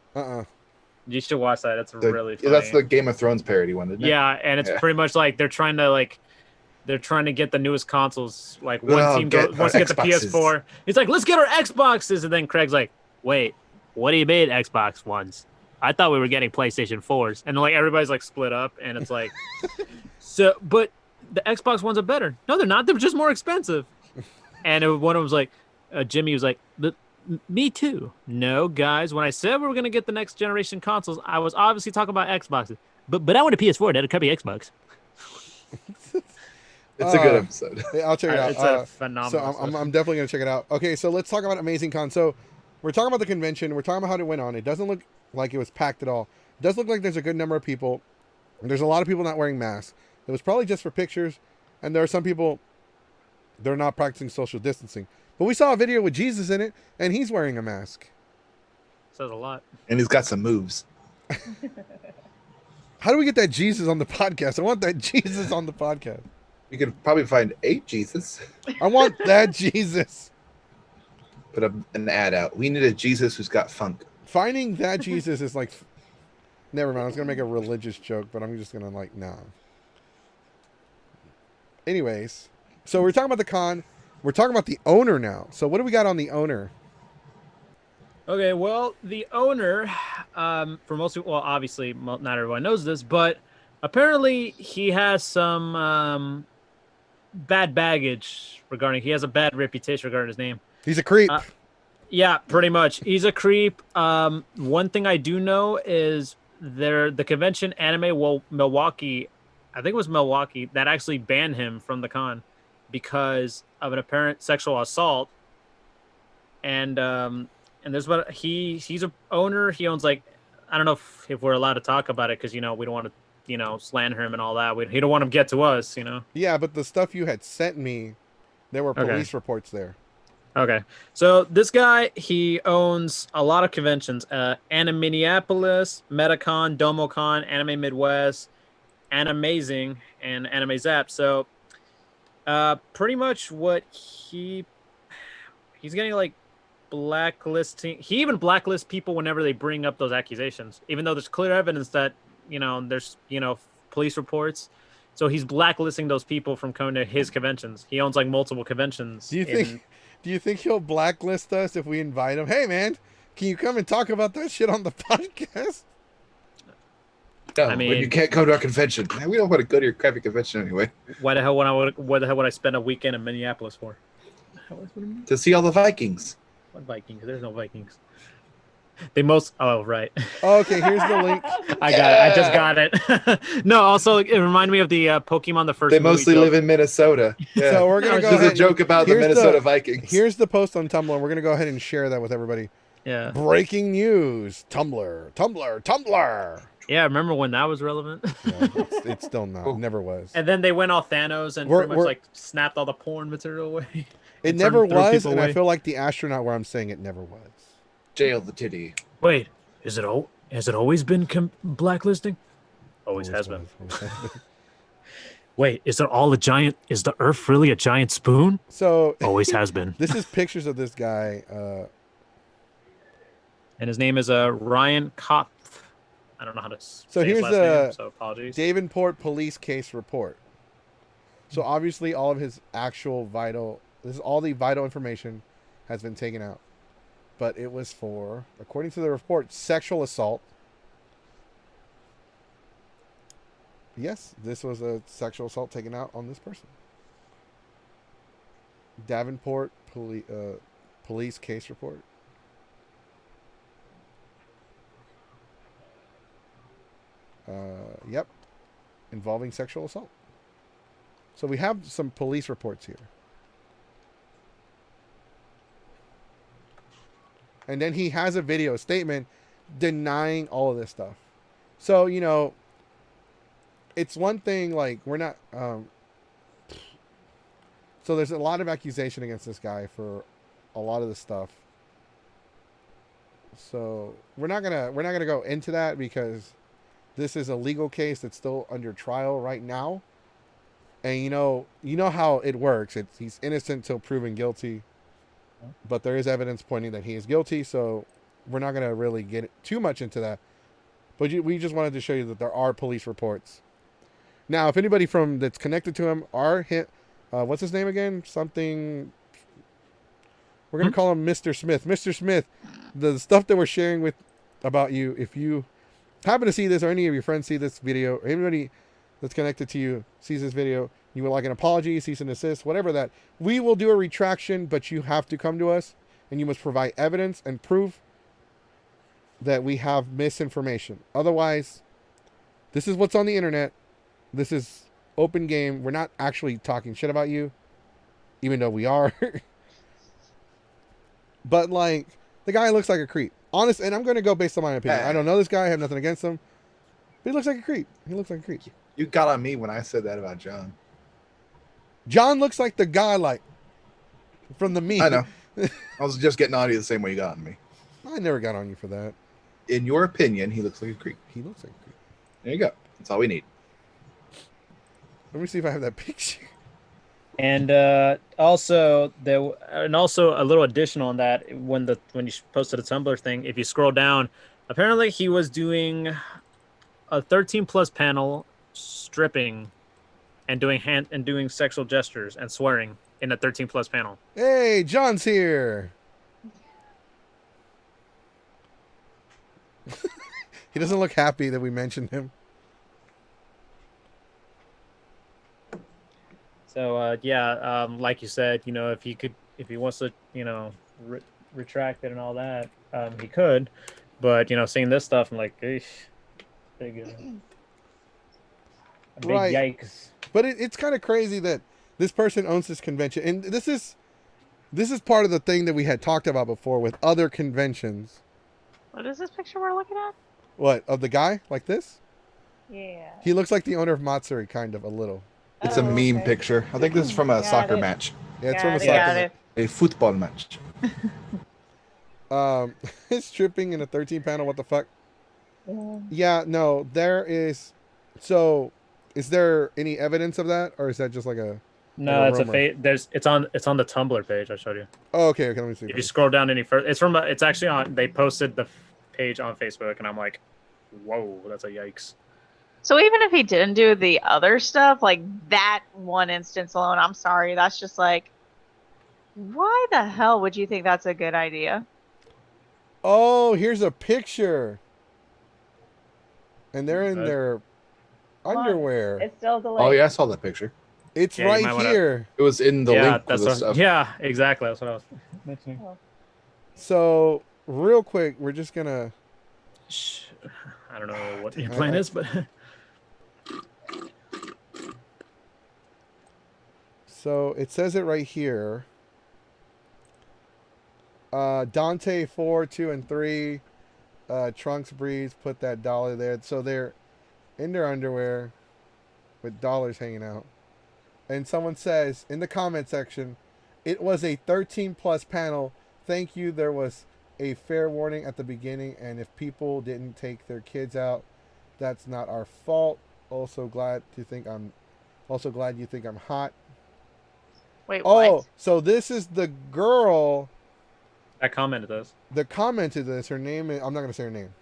You should watch that. It's really funny. That's the Game of Thrones parody one, isn't it? Yeah, and it's Yeah. pretty much like they're trying to get the newest consoles. Like one Oh, team get wants to get the Xboxes. PS4. It's like, let's get our Xboxes, and then Craig's like, wait, what do you mean Xbox ones? I thought we were getting PlayStation 4s, and like everybody's like split up, and it's like, so, but the Xbox ones are better. No, they're not. They're just more expensive. And one of them was like, Jimmy was like, but me too. No, guys, when I said we were gonna get the next generation consoles, I was obviously talking about Xboxes. But I want a PS4. That'll cover Xbox. It's a good episode. Yeah, I'll check it out. It's a phenomenal. So I'm definitely going to check it out. Okay, so let's talk about Amazing Con. So we're talking about the convention. We're talking about how it went on. It doesn't look like it was packed at all. It does look like there's a good number of people. There's a lot of people not wearing masks. It was probably just for pictures, and there are some people they're not practicing social distancing. But we saw a video with Jesus in it, and he's wearing a mask. Says a lot. And he's got some moves. How do we get that Jesus on the podcast? I want that Jesus on the podcast. You could probably find 8 Jesus. I want that Jesus. Put an ad out. We need a Jesus who's got funk. Finding that Jesus is like... Never mind. I was going to make a religious joke, but I'm just going to like, nah. Anyways, so we're talking about the con. We're talking about the owner now. So what do we got on the owner? Okay, well, the owner, for most people, well, obviously, not everyone knows this, but apparently he has some bad baggage regarding, he has a bad reputation regarding his name. He's a creep. Yeah, pretty much. He's a creep. One thing I do know is the convention Anime Milwaukee, I think it was Milwaukee, that actually banned him from the con because of an apparent sexual assault. And there's what he's a owner. He owns like, I don't know if we're allowed to talk about it because, we don't want to, slander him and all that. He don't want him to get to us, Yeah, but the stuff you had sent me, there were police reports there. Okay. So this guy, he owns a lot of conventions. Anime Minneapolis, Metacon, DomoCon, Anime Midwest, Animazing, and Anime Zap. So pretty much what he's getting like blacklisting. He even blacklists people whenever they bring up those accusations, even though there's clear evidence that, there's, police reports. So he's blacklisting those people from coming to his conventions. He owns like multiple conventions. Do you think he'll blacklist us if we invite him? Hey, man, can you come and talk about that shit on the podcast? No, I mean, when you can't come to our convention. Man, we don't want to go to your crappy convention anyway. Why the hell would I spend a weekend in Minneapolis for? To see all the Vikings. What Vikings? There's no Vikings. Oh, right. Okay, here's the link. I got it. I just got it. No, also it reminded me of the Pokemon the first. They mostly live in Minnesota. Yeah. So we're gonna go. There's ahead a joke about the Minnesota Vikings. Here's the post on Tumblr. We're gonna go ahead and share that with everybody. Yeah. Breaking news. Tumblr. Yeah, remember when that was relevant? Yeah, it's still not. It never was. And then they went all Thanos and pretty much like snapped all the porn material away. It never was, and I feel like the astronaut where I'm saying it never was. Jail the titty. Wait, has it always been blacklisting? Always has been. Wait, is the Earth really a giant spoon? So always has been. This is pictures of this guy. And his name is Ryan Kopf. I don't know how to say here's his last name, so apologies. Davenport police case report. So obviously all of his actual all the vital information has been taken out. But it was for, according to the report, sexual assault. Yes, this was a sexual assault taken out on this person. Davenport police case report. Yep. Involving sexual assault. So we have some police reports here. And then he has a video statement denying all of this stuff. So, it's one thing, like, we're not... so there's a lot of accusation against this guy for a lot of the stuff. So we're not gonna go into that because this is a legal case that's still under trial right now. And you know how it works. He's innocent till proven guilty. But there is evidence pointing that he is guilty, so we're not going to really get too much into that. But we just wanted to show you that there are police reports. Now, if anybody that's connected to him what's his name again? Something. We're going to call him Mr. Smith. Mr. Smith, the stuff that we're sharing about you, if you happen to see this or any of your friends see this video, or anybody that's connected to you sees this video, you would like an apology, cease and desist, whatever that, we will do a retraction, but you have to come to us and you must provide evidence and proof that we have misinformation. Otherwise, this is what's on the internet. This is open game. We're not actually talking shit about you, even though we are. But like, The guy looks like a creep. Honest, and I'm going to go based on my opinion. I don't know this guy. I have nothing against him. But he looks like a creep. He looks like a creep. You got on me when I said that about John. John looks like the guy, like, from the meme. I know. I was just getting on you the same way you got on me. I never got on you for that. In your opinion, he looks like a creep. He looks like a creep. There you go. That's all we need. Let me see if I have that picture. And also a little additional on that, when you posted a Tumblr thing, if you scroll down, apparently he was doing a 13+ panel stripping and doing sexual gestures and swearing in a 13+ panel. Hey, John's here. He doesn't look happy that we mentioned him. So like you said, if he wants to, retract it and all that, he could. But seeing this stuff, I'm like, eesh, big Right. yikes. But it's kind of crazy that this person owns this convention, and this is part of the thing that we had talked about before with other conventions. What is this picture we're looking at? What, of the guy like this? Yeah. He looks like the owner of Matsuri, kind of, a little. It's a meme picture. I think this is from a soccer it. match. Yeah, it's from a Got soccer. it. A football match. It's tripping in a 13 panel. What the fuck? Yeah, no, there is. So, is there any evidence of that, or is that just like a? No, like it's a rumor? fake. It's on the Tumblr page I showed you. Oh, okay. Let me see. If you scroll down any further, it's actually on. They posted the page on Facebook, and I'm like, whoa, that's a yikes. So even if he didn't do the other stuff, like that one instance alone, I'm sorry, that's just like, why the hell would you think that's a good idea? Oh, here's a picture, and they're in Okay. their underwear. It's still delayed. Oh yeah, I saw that picture. It's Yeah, you right might wanna- here. It was in the link to that's the what, stuff. yeah, exactly. That's what I was mentioning. So, real quick, we're just gonna. Shh. I don't know what your plan is, but So it says it right here. Dante 4, 2, and 3. Trunks Breeze put that dollar there. So they're in their underwear with dollars hanging out. And someone says in the comment section, it was a 13+ panel. Thank you. There was a fair warning at the beginning, and if people didn't take their kids out, that's not our fault. Also glad you think I'm hot. Wait, Oh, what? so this is the girl that commented this. that commented this. Her name is, I'm not going to say her name.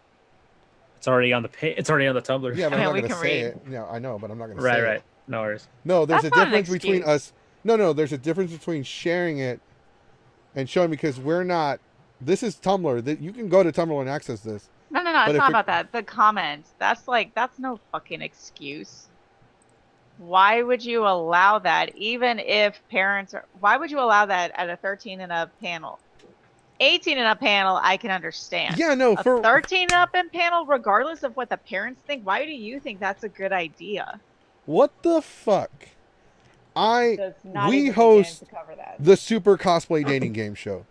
It's already on the page. It's already on the Tumblr. Yeah, but I mean, I'm we not going to can say read. it. Yeah, I know, but I'm not going to Right, say right. it. No worries. No, there's That's a not an difference between excuse. us. No, there's a difference between sharing it and showing, because we're not. This is Tumblr. That you can go to Tumblr and access this. No, But it's if not it- about that. The comments. That's no fucking excuse. Why would you allow that? Even if parents are, why would you allow that at a 13 and up panel? 18 and up panel, I can understand. Yeah, no, A for 13 and up in panel, regardless of what the parents think, why do you think that's a good idea? what the fuck? Does not We even begin host to cover that. the Super Cosplay Dating Game Show,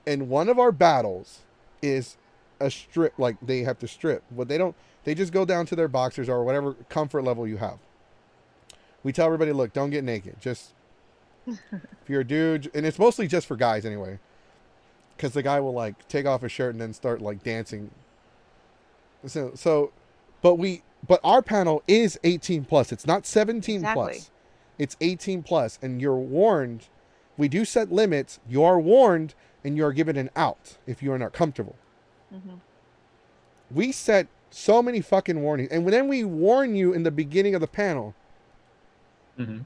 and one of our battles is a strip. Like, they have to strip, but they don't. They just go down to their boxers or whatever comfort level you have. We tell everybody, look, don't get naked. Just if you're a dude, and it's mostly just for guys anyway, because the guy will like take off his shirt and then start like dancing. But our panel is 18+. It's not 17+. Exactly. It's 18+, and you're warned. We do set limits. You are warned, and you are given an out if you are not comfortable. Mm-hmm. We set so many fucking warnings, and then we warn you in the beginning of the panel. Mm-hmm.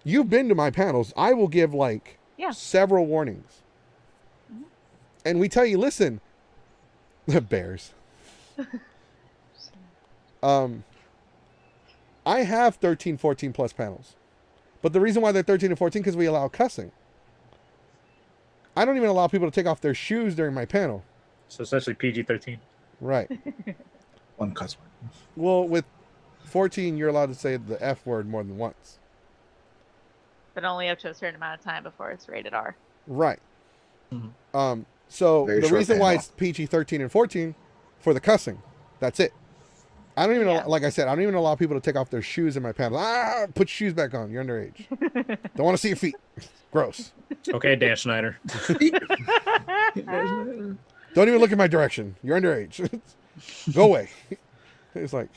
You've been to my panels. I will give Yeah. several warnings. Mhm. And we tell you, listen, the bears. I have 13, 14+ panels. But the reason why they're 13 and 14 because we allow cussing. I don't even allow people to take off their shoes during my panel. So essentially PG-13. Right. One cuss word. Well, with 14, you're allowed to say the F word more than once. But only up to a certain amount of time before it's rated R. Right. Mhm. So Very the short reason why panel. it's PG-13 and 14 for the cussing. That's it. I don't even Yeah. like I said, I don't even allow people to take off their shoes in my panel. Put your shoes back on. You're underage. Don't want to see your feet. Gross. Okay, Dan Schneider. Don't even look in my direction. You're underage. Go away. It's like,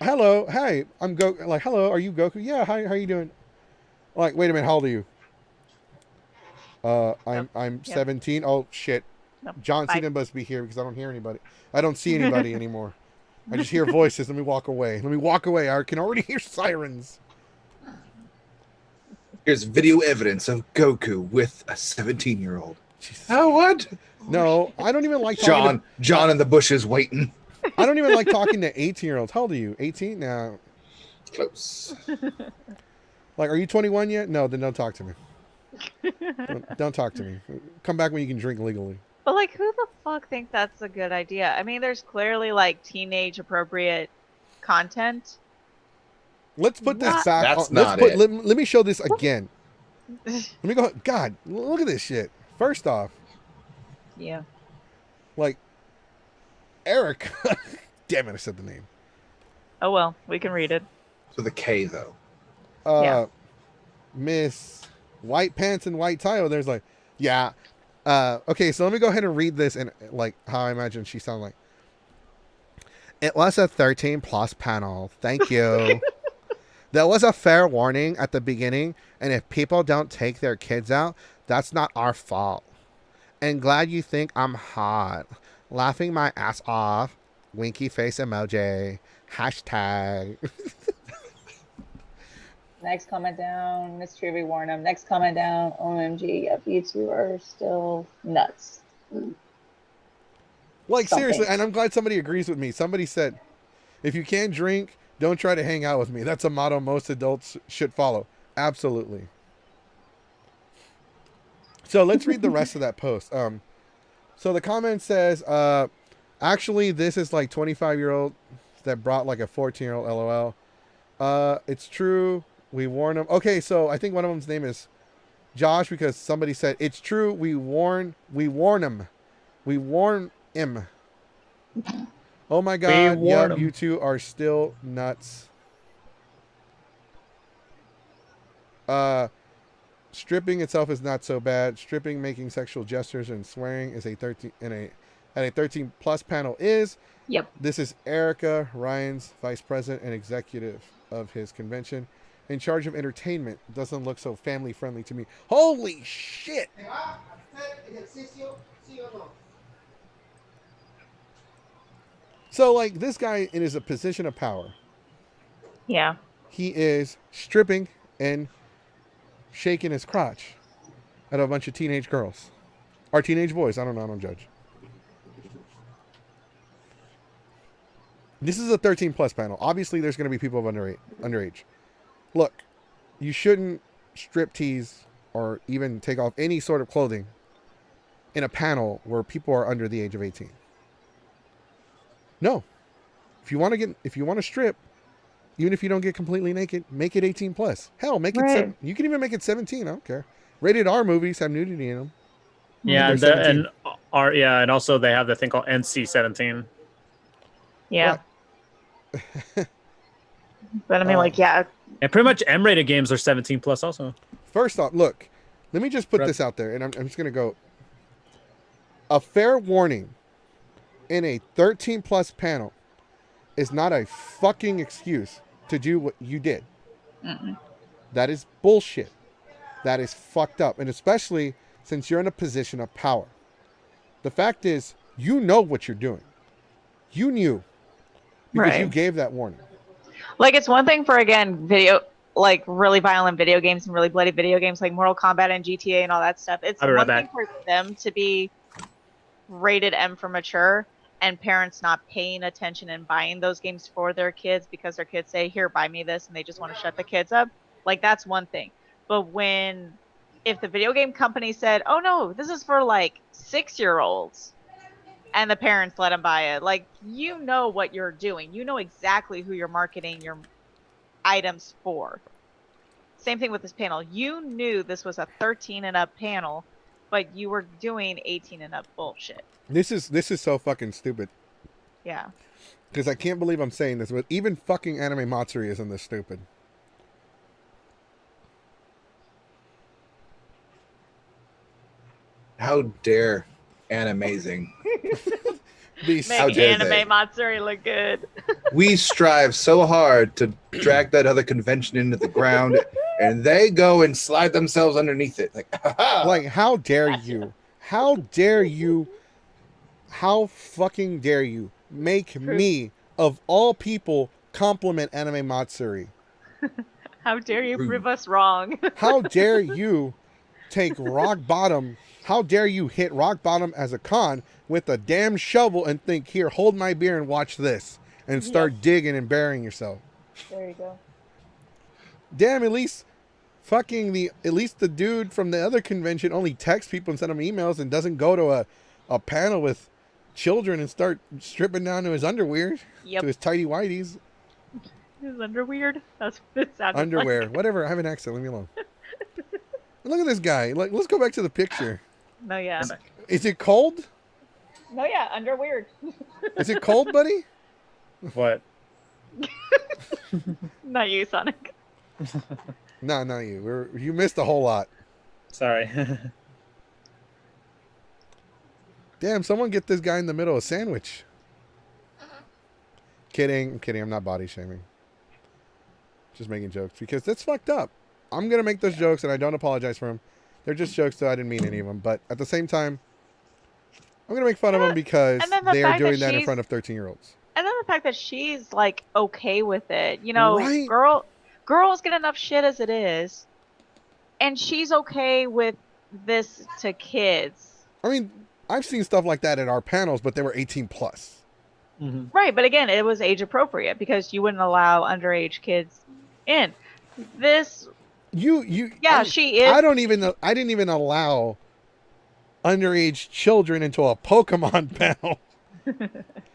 hello, hi, I'm Goku. Like, hello, are you Goku? Yeah, hi, how you doing? Like, wait a minute, how old are you? I'm 17. Oh shit. Nope. John Bye. Cena must be here because I don't hear anybody. I don't see anybody anymore. I just hear voices. Let me walk away. Let me walk away. I can already hear sirens. Here's video evidence of Goku with a 17-year-old. Jesus. Oh, what? No, I don't even like talking John in the bushes waiting. I don't even like talking to 18-year-olds. How old are you? 18? No. Close. Like, are you 21 yet? No, then don't talk to me. Don't talk to me. Come back when you can drink legally. But like, who the fuck thinks that's a good idea? I mean, there's clearly like teenage appropriate content. Let's put this What? back. That's on, not let's put, it. Let me show this again. Let me go. God, look at this shit. First off, Yeah. like, Eric. Damn it, I said the name. Oh well, we can read it. With a K, though. Yeah. Miss White Pants and White Tie. There's like, yeah. Okay, so let me go ahead and read this and like how I imagine she sounded like. It was a 13 plus panel. Thank you. There was a fair warning at the beginning, and if people don't take their kids out, that's not our fault. And glad you think I'm hot. Laughing my ass off. Winky face emoji. Hashtag. Next comment down, Miss Trivia Warnham. Next comment down, OMG, yep, you two are still nuts. Like, Something. seriously, and I'm glad somebody agrees with me. Somebody said, if you can't drink, don't try to hang out with me. That's a motto most adults should follow. Absolutely. So let's read the rest of that post. So the comment says, actually, this is like 25-year-old that brought like a 14-year-old LOL. It's true. We warn them. Okay, so I think one of them's name is Josh because somebody said, it's true. We warn him. We warn him. Oh my God. warn Yep, 'em. you two are still nuts. Stripping itself is not so bad. Stripping, making sexual gestures, and swearing is a 13 at a 13 plus panel is. Yep. This is Erica, Ryan's vice president and executive of his convention, in charge of entertainment. Doesn't look so family friendly to me. Holy shit! So like this guy is a position of power. Yeah. He is stripping and shaking his crotch at a bunch of teenage girls. Or teenage boys. I don't know. I don't judge. This is a 13 plus panel. Obviously, there's going to be people of underage. Look, you shouldn't strip tease or even take off any sort of clothing in a panel where people are under the age of 18. No. If you want to strip, even if you don't get completely naked, make it 18 plus. Hell, make Right. it you can even make it 17. I don't care. Rated R movies have nudity in them. Yeah, They're and 17. and also they have the thing called NC-17. Yeah. But I mean, like, yeah. And pretty much M-rated games are 17 plus also. First off, look, let me just put Right. this out there, and I'm just going to go. A fair warning in a 13 plus panel is not a fucking excuse to do what you did. Mm-mm. That is bullshit. That is fucked up. And especially since you're in a position of power. The fact is, you know what you're doing. You knew. Because Right. you gave that warning. Like, it's one thing for, again, like really violent video games and really bloody video games like Mortal Kombat and GTA and all that stuff. It's I'll be one right thing for them to be rated M for mature and parents not paying attention and buying those games for their kids because their kids say, here, buy me this, and they just want to shut the kids up. Like, that's one thing. But if the video game company said, oh no, this is for like 6-year-olds, and the parents let them buy it, like, you know what you're doing. You know exactly who you're marketing your items for. Same thing with this panel. You knew this was a 13 and up panel but you were doing 18 and up bullshit. This is so fucking stupid. Yeah. Because I can't believe I'm saying this, but even fucking Anime Matsuri isn't this stupid. How dare Animazing? These How Make dare they? Anime Matsuri look good. We strive so hard to drag that other convention into the ground, and they go and slide themselves underneath it. Like, like, how dare you? How dare you? How fucking dare you make me, of all people, compliment Anime Matsuri? How dare you Rude. prove us wrong? How dare you take rock bottom? How dare you hit rock bottom as a con with a damn shovel and think, here, hold my beer and watch this, and start digging and burying yourself? There you go. Damn, at least the dude from the other convention only texts people and send them emails and doesn't go to a panel with children and start stripping down to his underwear, Yep. to his tidy whities. Is underweird? That's what it sounded Underwear, like. whatever. I have an accent. Leave me alone. Look at this guy. Like, let's go back to the picture. No, yeah. Is it cold? No, yeah, under weird. Is it cold, buddy? What? Not you, Sonic. No, not you. You missed a whole lot. Sorry. Damn, someone get this guy in the middle a sandwich. Kidding. I'm kidding. I'm not body shaming. Just making jokes because that's fucked up. I'm going to make those jokes and I don't apologize for them. They're just jokes, so I didn't mean any of them. But at the same time, I'm going to make fun of them because and then the they are fact that doing that in she's- front of 13-year-olds. And then the fact that she's like okay with it. You know, Right. girls get enough shit as it is. And she's okay with this to kids. I mean, I've seen stuff like that at our panels, but they were 18 plus. Mhm. Right, but again, it was age appropriate because you wouldn't allow underage kids in. This Yeah, she is. I didn't even allow underage children into a Pokemon panel.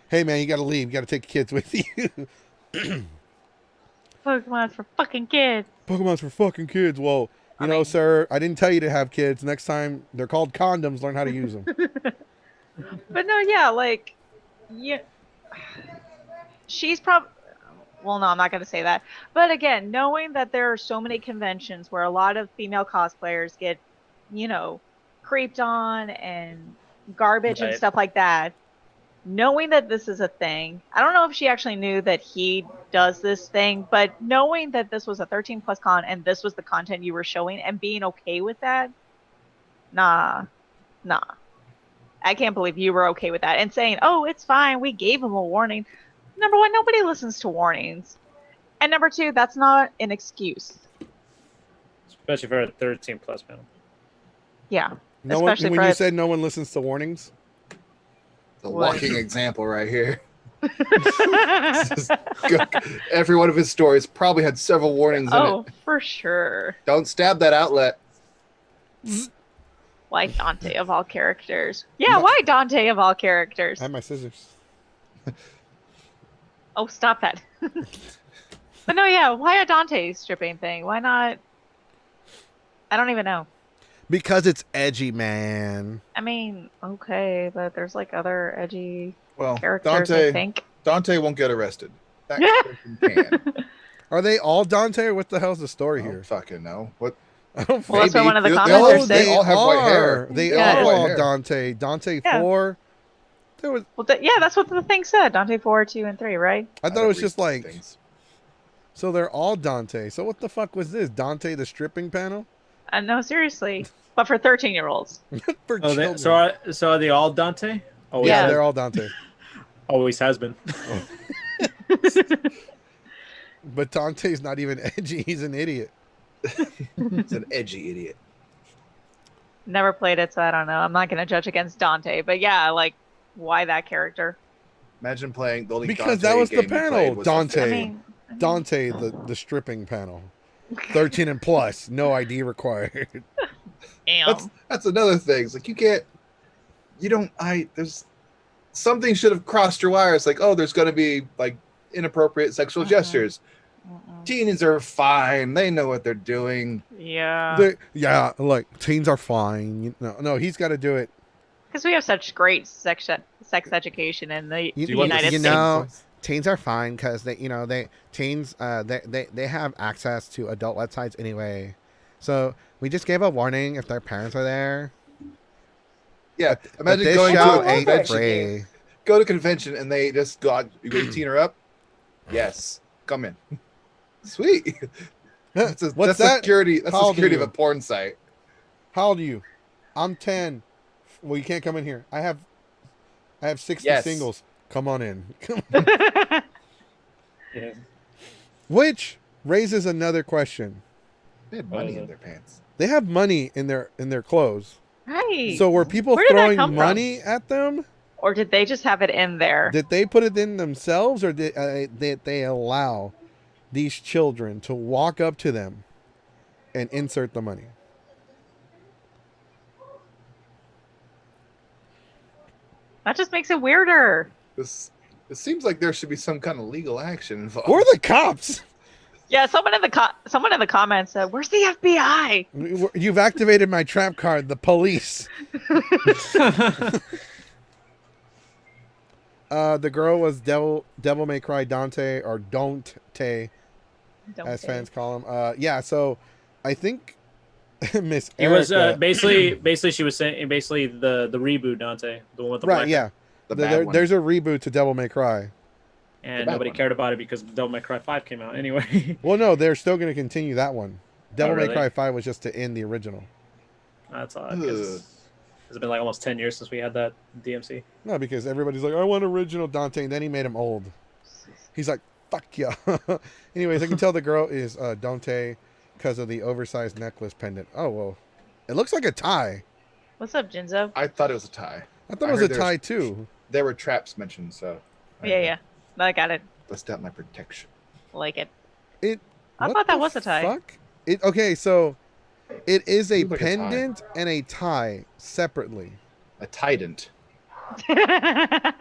Hey man, you gotta leave. You gotta take kids with you. Pokemon's for fucking kids. Pokemon's for fucking kids. Well, you know, mean- sir, I didn't tell you to have kids. Next time, they're called condoms. Learn how to use them. But no, yeah, like, yeah, she's probably. Well, no, I'm not going to say that. But again, knowing that there are so many conventions where a lot of female cosplayers get, you know, creeped on and garbage and Right. stuff like that, knowing that this is a thing, I don't know if she actually knew that he does this thing, but knowing that this was a 13 plus con and this was the content you were showing and being okay with that, nah. I can't believe you were okay with that and saying, oh, it's fine, we gave him a warning. Number one, nobody listens to warnings. And number two, that's not an excuse. Especially for a 13 plus panel. Yeah. No one, Especially when for you a- said no one listens to warnings, the What? walking example right here. Every one of his stories probably had several warnings in Oh, it. for sure. Don't stab that outlet. Why Dante of all characters? Yeah, why Dante of all characters? I have my scissors. Oh, stop that. But no, yeah, why a Dante stripping thing? Why not? I don't even know. Because it's edgy, man. I mean, okay, but there's like other edgy Well, characters, I think. Dante won't get arrested. That person can. Are they all Dante, or what the hell's the story I here? don't fucking know. What? I don't Well, that's what Maybe. one of the They- comments they are all- saying. they all have white hair. They They all have are white all hair. Dante. Dante Yeah. 4. There was. Well, yeah, that's what the thing said. Dante 4, 2, and 3, right? I thought don't it was read just these like. things. So they're all Dante. So what the fuck was this? Dante the stripping panel? No, seriously. But for 13-year-olds. For Oh, children. so are they all Dante? Always yeah, Yeah. they're all Dante. always has been. But Dante's not even edgy. He's an idiot. It's an edgy idiot. Never played it, so I don't know. I'm not going to judge against Dante. But yeah, like, why that character? Imagine playing the only Because Dante that was the game you panel, played was the Dante. I fifth. mean, Dante, the stripping panel. 13 and plus. No ID required. damn. That's another thing. It's like there's something should have crossed your wires. Like, oh, there's going to be like inappropriate sexual Uh-uh. gestures. Teens are fine. They know what they're doing. Yeah. Yeah, like teens are fine. No, he's got to do it. Because we have such great sex education in the You, Do you want United you the States. know, voice? teens are fine because teens they have access to adult websites anyway. So we just gave a warning if their parents are there. Yeah, But imagine this going show to a ain't convention. free. Go to a convention and they just got you 18 or up. Yes, come in. Sweet. What's That's that? security. That's How the old are security of you? a porn site. How old are you? I'm 10. Well, you can't come in here. I have 60 Yes. singles. Come on in. Yeah. Which raises another question. They had What money is in it? their pants. They have money in their clothes. Right. So were people Where did that throwing come from? money at them? Or did they just have it in there? Did they put it in themselves, or did they allow these children to walk up to them and insert the money? That just makes it weirder. It seems like there should be some kind of legal action involved. Who are the cops? Yeah, someone in the comments said, "Where's the FBI?" You've activated my trap card. The police. The girl was Devil May Cry Dante, or Don't Tay, Don't as say. fans call him. Yeah. So I think Miss It was Erica- basically she was saying the reboot Dante, the one with the right. black Yeah. The bad one. There's a reboot to Devil May Cry. and The bad nobody one. cared about it because Devil May Cry 5 came out anyway. Well, no, they're still going to continue that one. Devil May really? Cry 5 was just to end the original. That's odd Ugh. because it's been like almost 10 years since we had that DMC. No, because everybody's like, I want original Dante, and then he made him old. He's like, fuck yeah. Anyways, I can tell the girl is Dante because of the oversized necklace pendant. Oh, well. It looks like a tie. What's up, Jinzo? I thought it was a tie. I thought I it was a heard tie, too. There were traps mentioned, so Yeah. I got it. bust out my protection. Like it. I thought that was a tie. Fuck? Okay, so it is a Seems like a tie. pendant and a tie separately. A tident.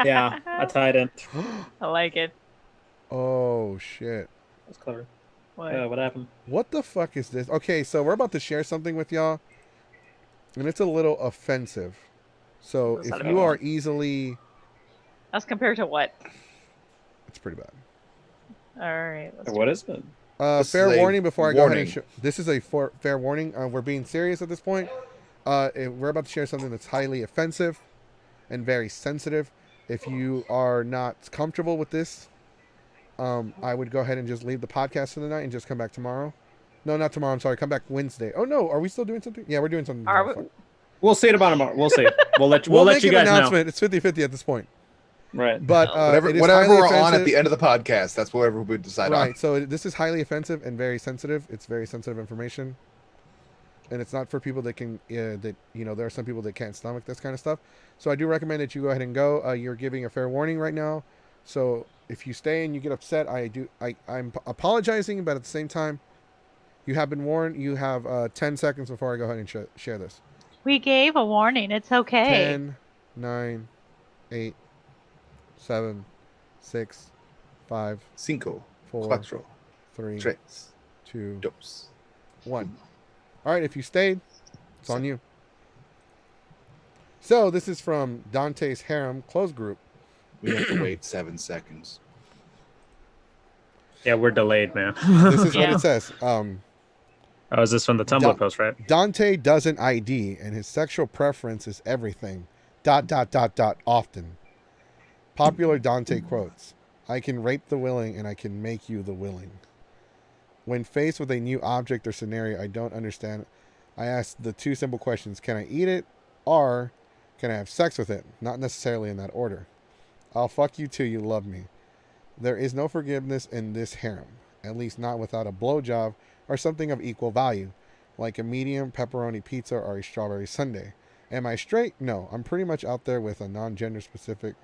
Yeah, I tied in. I like it. Oh, shit. That's clever. What? What happened? What the fuck is this? Okay, so we're about to share something with y'all, and it's a little offensive. So What's if that you about? are easily, As compared to what? it's pretty bad. All right. Let's What is it? This Fair is a warning before I go ahead and warning. this is a fair warning. We're being serious at this point. We're about to share something that's highly offensive and very sensitive. If you are not comfortable with this, I would go ahead and just leave the podcast for the night and just come back tomorrow. No, not tomorrow. I'm sorry. Come back Wednesday. Oh no, are we still doing something? Yeah, we're doing something. Are tomorrow. we- We'll see it about tomorrow. We'll see. We'll let We'll let make you an guys know. announcement. It's 50-50 at this point. Right. But Whatever, it is whatever highly we're on offensive. at the end of the podcast, that's whatever we decide Right. on. So this is highly offensive and very sensitive. It's very sensitive information, and it's not for people that can there are some people that can't stomach this kind of stuff. So I do recommend that you go ahead and go. You're giving a fair warning right now. So if you stay and you get upset, I'm apologizing, but at the same time, you have been warned. You have 10 seconds before I go ahead and share this. We gave a warning. It's okay. 10, 9, 8, 7, 6, 5, Cinco, 4, cuatro, 3, tres, 2, dos. 1. All right, if you stayed, it's on you. So this is from Dante's Harem closed group. We have to wait 7 seconds. Yeah, we're delayed, man. This is what Yeah. it says. Oh, is this from the Tumblr Dun- post, right? Dante doesn't ID, and his sexual preference is everything. ... Often. Popular Dante quotes. I can rape the willing, and I can make you the willing. When faced with a new object or scenario I don't understand, I ask the two simple questions. Can I eat it? Or can I have sex with it? Not necessarily in that order. I'll fuck you till you love me. There is no forgiveness in this harem. At least not without a blowjob or something of equal value, like a medium pepperoni pizza or a strawberry sundae. Am I straight? No. I'm pretty much out there with a non-gender specific,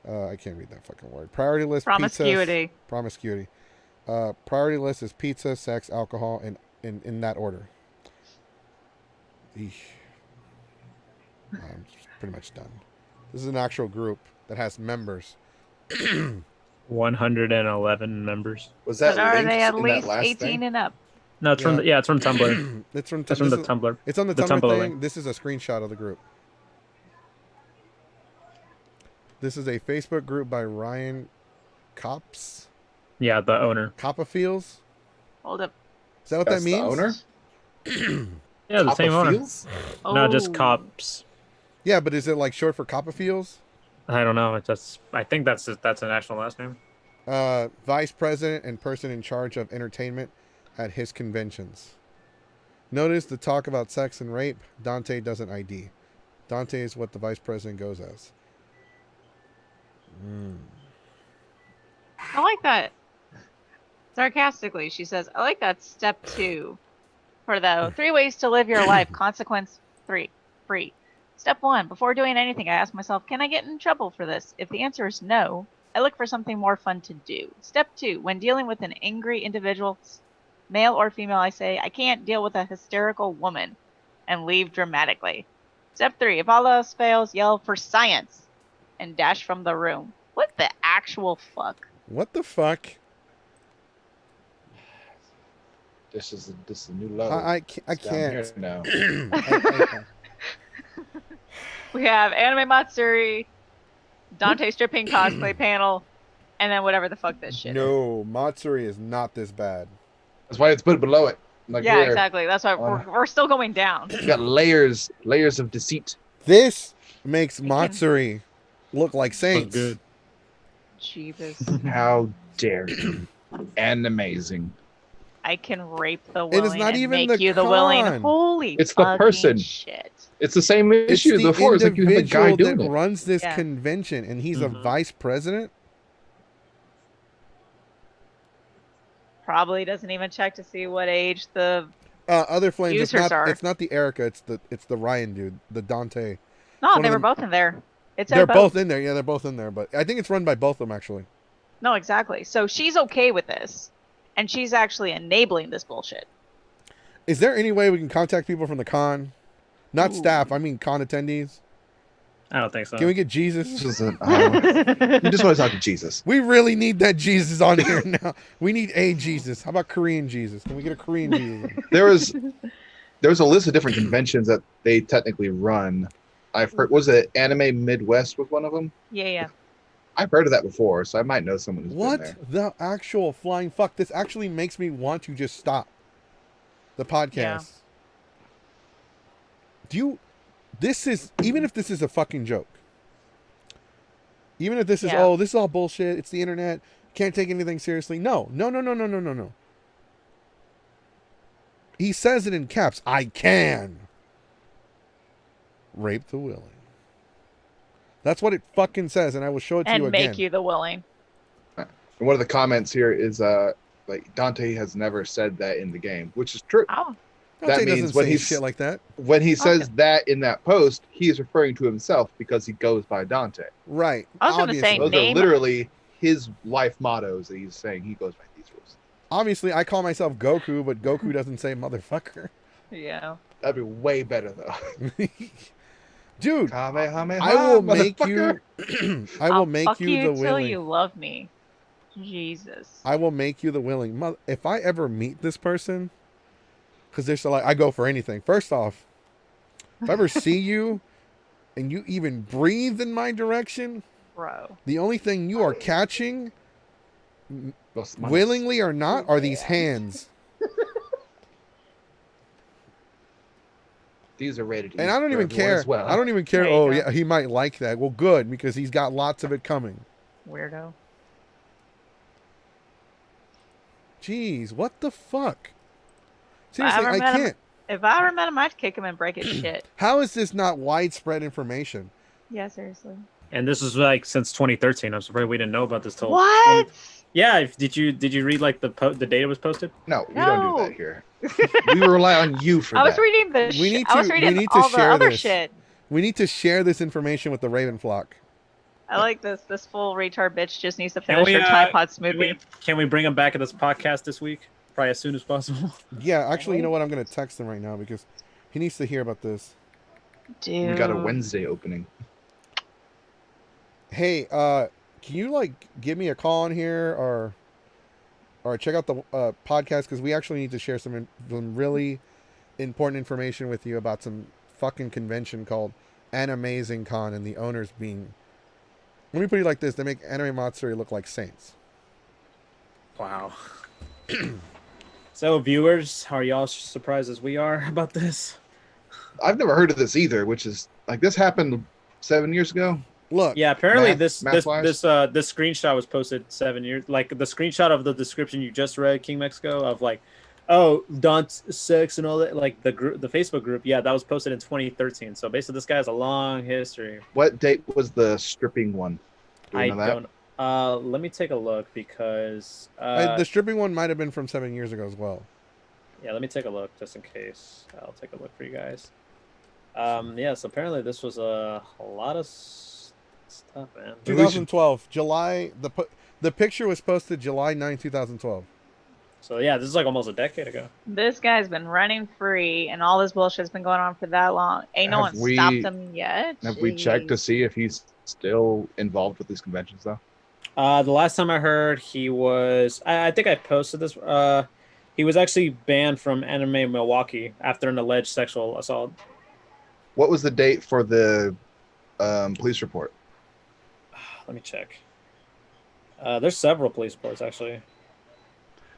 I can't read that fucking word. Priority list Promiscuity. pizza. Promiscuity. Priority list is pizza, sex, alcohol, and in that order. Eesh. I'm pretty much done. This is an actual group that has members. 111 members. Was that But are linked they at in that least last 18 thing? and up? No, it's from Yeah. it's from Tumblr. It's from That's from this the is- Tumblr. It's on the The Tumblr Tumblr thing. link. This is a screenshot of the group. This is a Facebook group by Ryan Cops. Yeah, the owner. Copperfields. Hold up. Is that what That's that the means? owner? Yeah, the same owner. Fields? No, just Oh. cops. Yeah, but is it like short for Copperfields? I don't know. It's just I think that's a national last name. Vice president and person in charge of entertainment at his conventions. Notice the talk about sex and rape. Dante doesn't ID. Dante is what the vice president goes as. I like that. Sarcastically, she says, I like that step 2 for the 3 ways to live your life. Consequence 3. Free. Step 1. Before doing anything, I ask myself, can I get in trouble for this? If the answer is no, I look for something more fun to do. Step 2. When dealing with an angry individual, male or female, I say, I can't deal with a hysterical woman, and leave dramatically. Step 3. If all else fails, yell for science and dash from the room. What the actual fuck? What the fuck? This is a new low. I It's down here can't. now. We have Anime Matsuri, Dante stripping cosplay panel, and then whatever the fuck this shit is. No, Matsuri is not this bad. That's why it's put below it. Like Yeah, here. exactly. That's why we're still going down. You got layers of deceit. This makes Matsuri look like Saints. Good. Jeebus. How dare you? And amazing. I can rape the It is willing not and even make the you the willing. con. Holy It's the fucking person. shit. It's the same It's issue the before. It's like you have a guy individual doing that it. runs this Yeah. convention, and he's a Mhm. vice president. Probably doesn't even check to see what age the Other flames. It's Users not. are. It's not the Erica. It's the Ryan dude. The Dante. No, one they of were them- both in there. It's They're both in there. Yeah, they're both in there. But I think it's run by both of them actually. No, exactly. So she's okay with this, and she's actually enabling this bullshit. Is there any way we can contact people from the con? Not Ooh. staff. I mean con attendees. I don't think so. Can we get This Jesus? isn't. You just want to talk to Jesus. We really need that Jesus on here now. We need a Jesus. How about Korean Jesus? Can we get a Korean Jesus? There was a list of different conventions that they technically run. I've heard. Was it Anime Midwest was one of them? Yeah. I've heard of that before, so I might know someone who's been What there. the actual flying fuck? This actually makes me want to just stop the podcast. Yeah. Do you? This is even if this is a fucking joke. Even if this is Yeah. this is all bullshit. It's the internet. Can't take anything seriously. No. He says it in caps. I can rape the willing. That's what it fucking says, and I will show it to And you make again. you the willing. And one of the comments here is like Dante has never said that in the game, which is true. Oh, Dante that means doesn't when say he's- shit like that. When he says Okay. that in that post, he is referring to himself because he goes by Dante. Right. I was gonna say obviously. Those Name- are literally his life mottos that he's saying he goes by these rules. Obviously, I call myself Goku, but Goku doesn't say motherfucker. yeah. That'd be way better though. Dude, Kamehameha, I will make motherfucker. you. I will I'll make fuck you you the till willing. you love me. Jesus. I will make you the willing. If I ever meet this person, because they're so like, I go for anything. First off, if I ever see you, and you even breathe in my direction, Bro. the only thing you are catching, Los manos. willingly or not, are these hands. These are rated. And E I don't for even everyone care. as well. I don't even care. There you Oh go. yeah, he might like that. Well, good, because he's got lots of it coming. Weirdo. Jeez, what the fuck? Seriously, ever I met him- can't. If I ever met him, I'd kick him and break his shit. How is this not widespread information? Yeah, seriously. And this was like since 2013. I'm surprised we didn't know about this till. What? Yeah. Did you read like the data was posted? No, we don't No. do that here. We rely on you for I was that. reading the We need I was to- we reading need to all the share other this. shit. We need to share this information with the Raven flock. I like this. This full retard bitch just needs to finish we, her tripod Can smoothie. we bring him back at this podcast this week? Probably as soon as possible. Yeah, actually, you know what? I'm going to text him right now because he needs to hear about this. Dude. We got a Wednesday opening. Hey, can you like give me a call on here or check out the podcast, because we actually need to share some really important information with you about some fucking convention called Animazing Con, and the owners being, let me put it like this, they make Anime Matsuri look like saints. Wow. So, viewers, are y'all surprised as we are about this? I've never heard of this either, which is like this happened 7 years ago. Look, Yeah, apparently Math- this math-wise? this screenshot was posted 7 years. Like the screenshot of the description you just read, King Mexico, of like, oh, Daunt's sex and all that, like the group, the Facebook group. Yeah, that was posted in 2013. So basically, this guy has a long history. What date was the stripping one? Do we I know that? don't. Let me take a look because. the stripping one might have been from 7 years ago as well. Yeah, let me take a look just in case. I'll take a look for you guys. Yeah, so apparently this was a lot of stuff, man. 2012, July. The picture was posted July 9, 2012. So yeah, this is like almost a decade ago. This guy's been running free, and all this bullshit's been going on for that long. Ain't no Have one we- stopped him yet. Have we checked to Jeez. see if he's still involved with these conventions though? The last time I heard, he was. I think I posted this. He was actually banned from Anime Milwaukee after an alleged sexual assault. What was the date for the police report? Let me check. There's several police reports actually.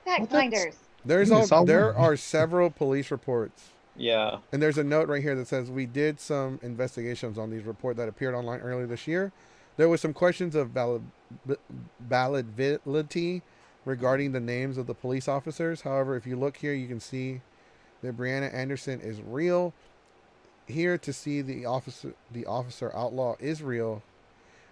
Fact Well, finders. There are several police reports. Yeah. And there's a note right here that says, we did some investigations on these reports that appeared online earlier this year. There was some questions of validity regarding the names of the police officers. However, if you look here, you can see that Brianna Anderson is real. Here to see the officer outlaw is real.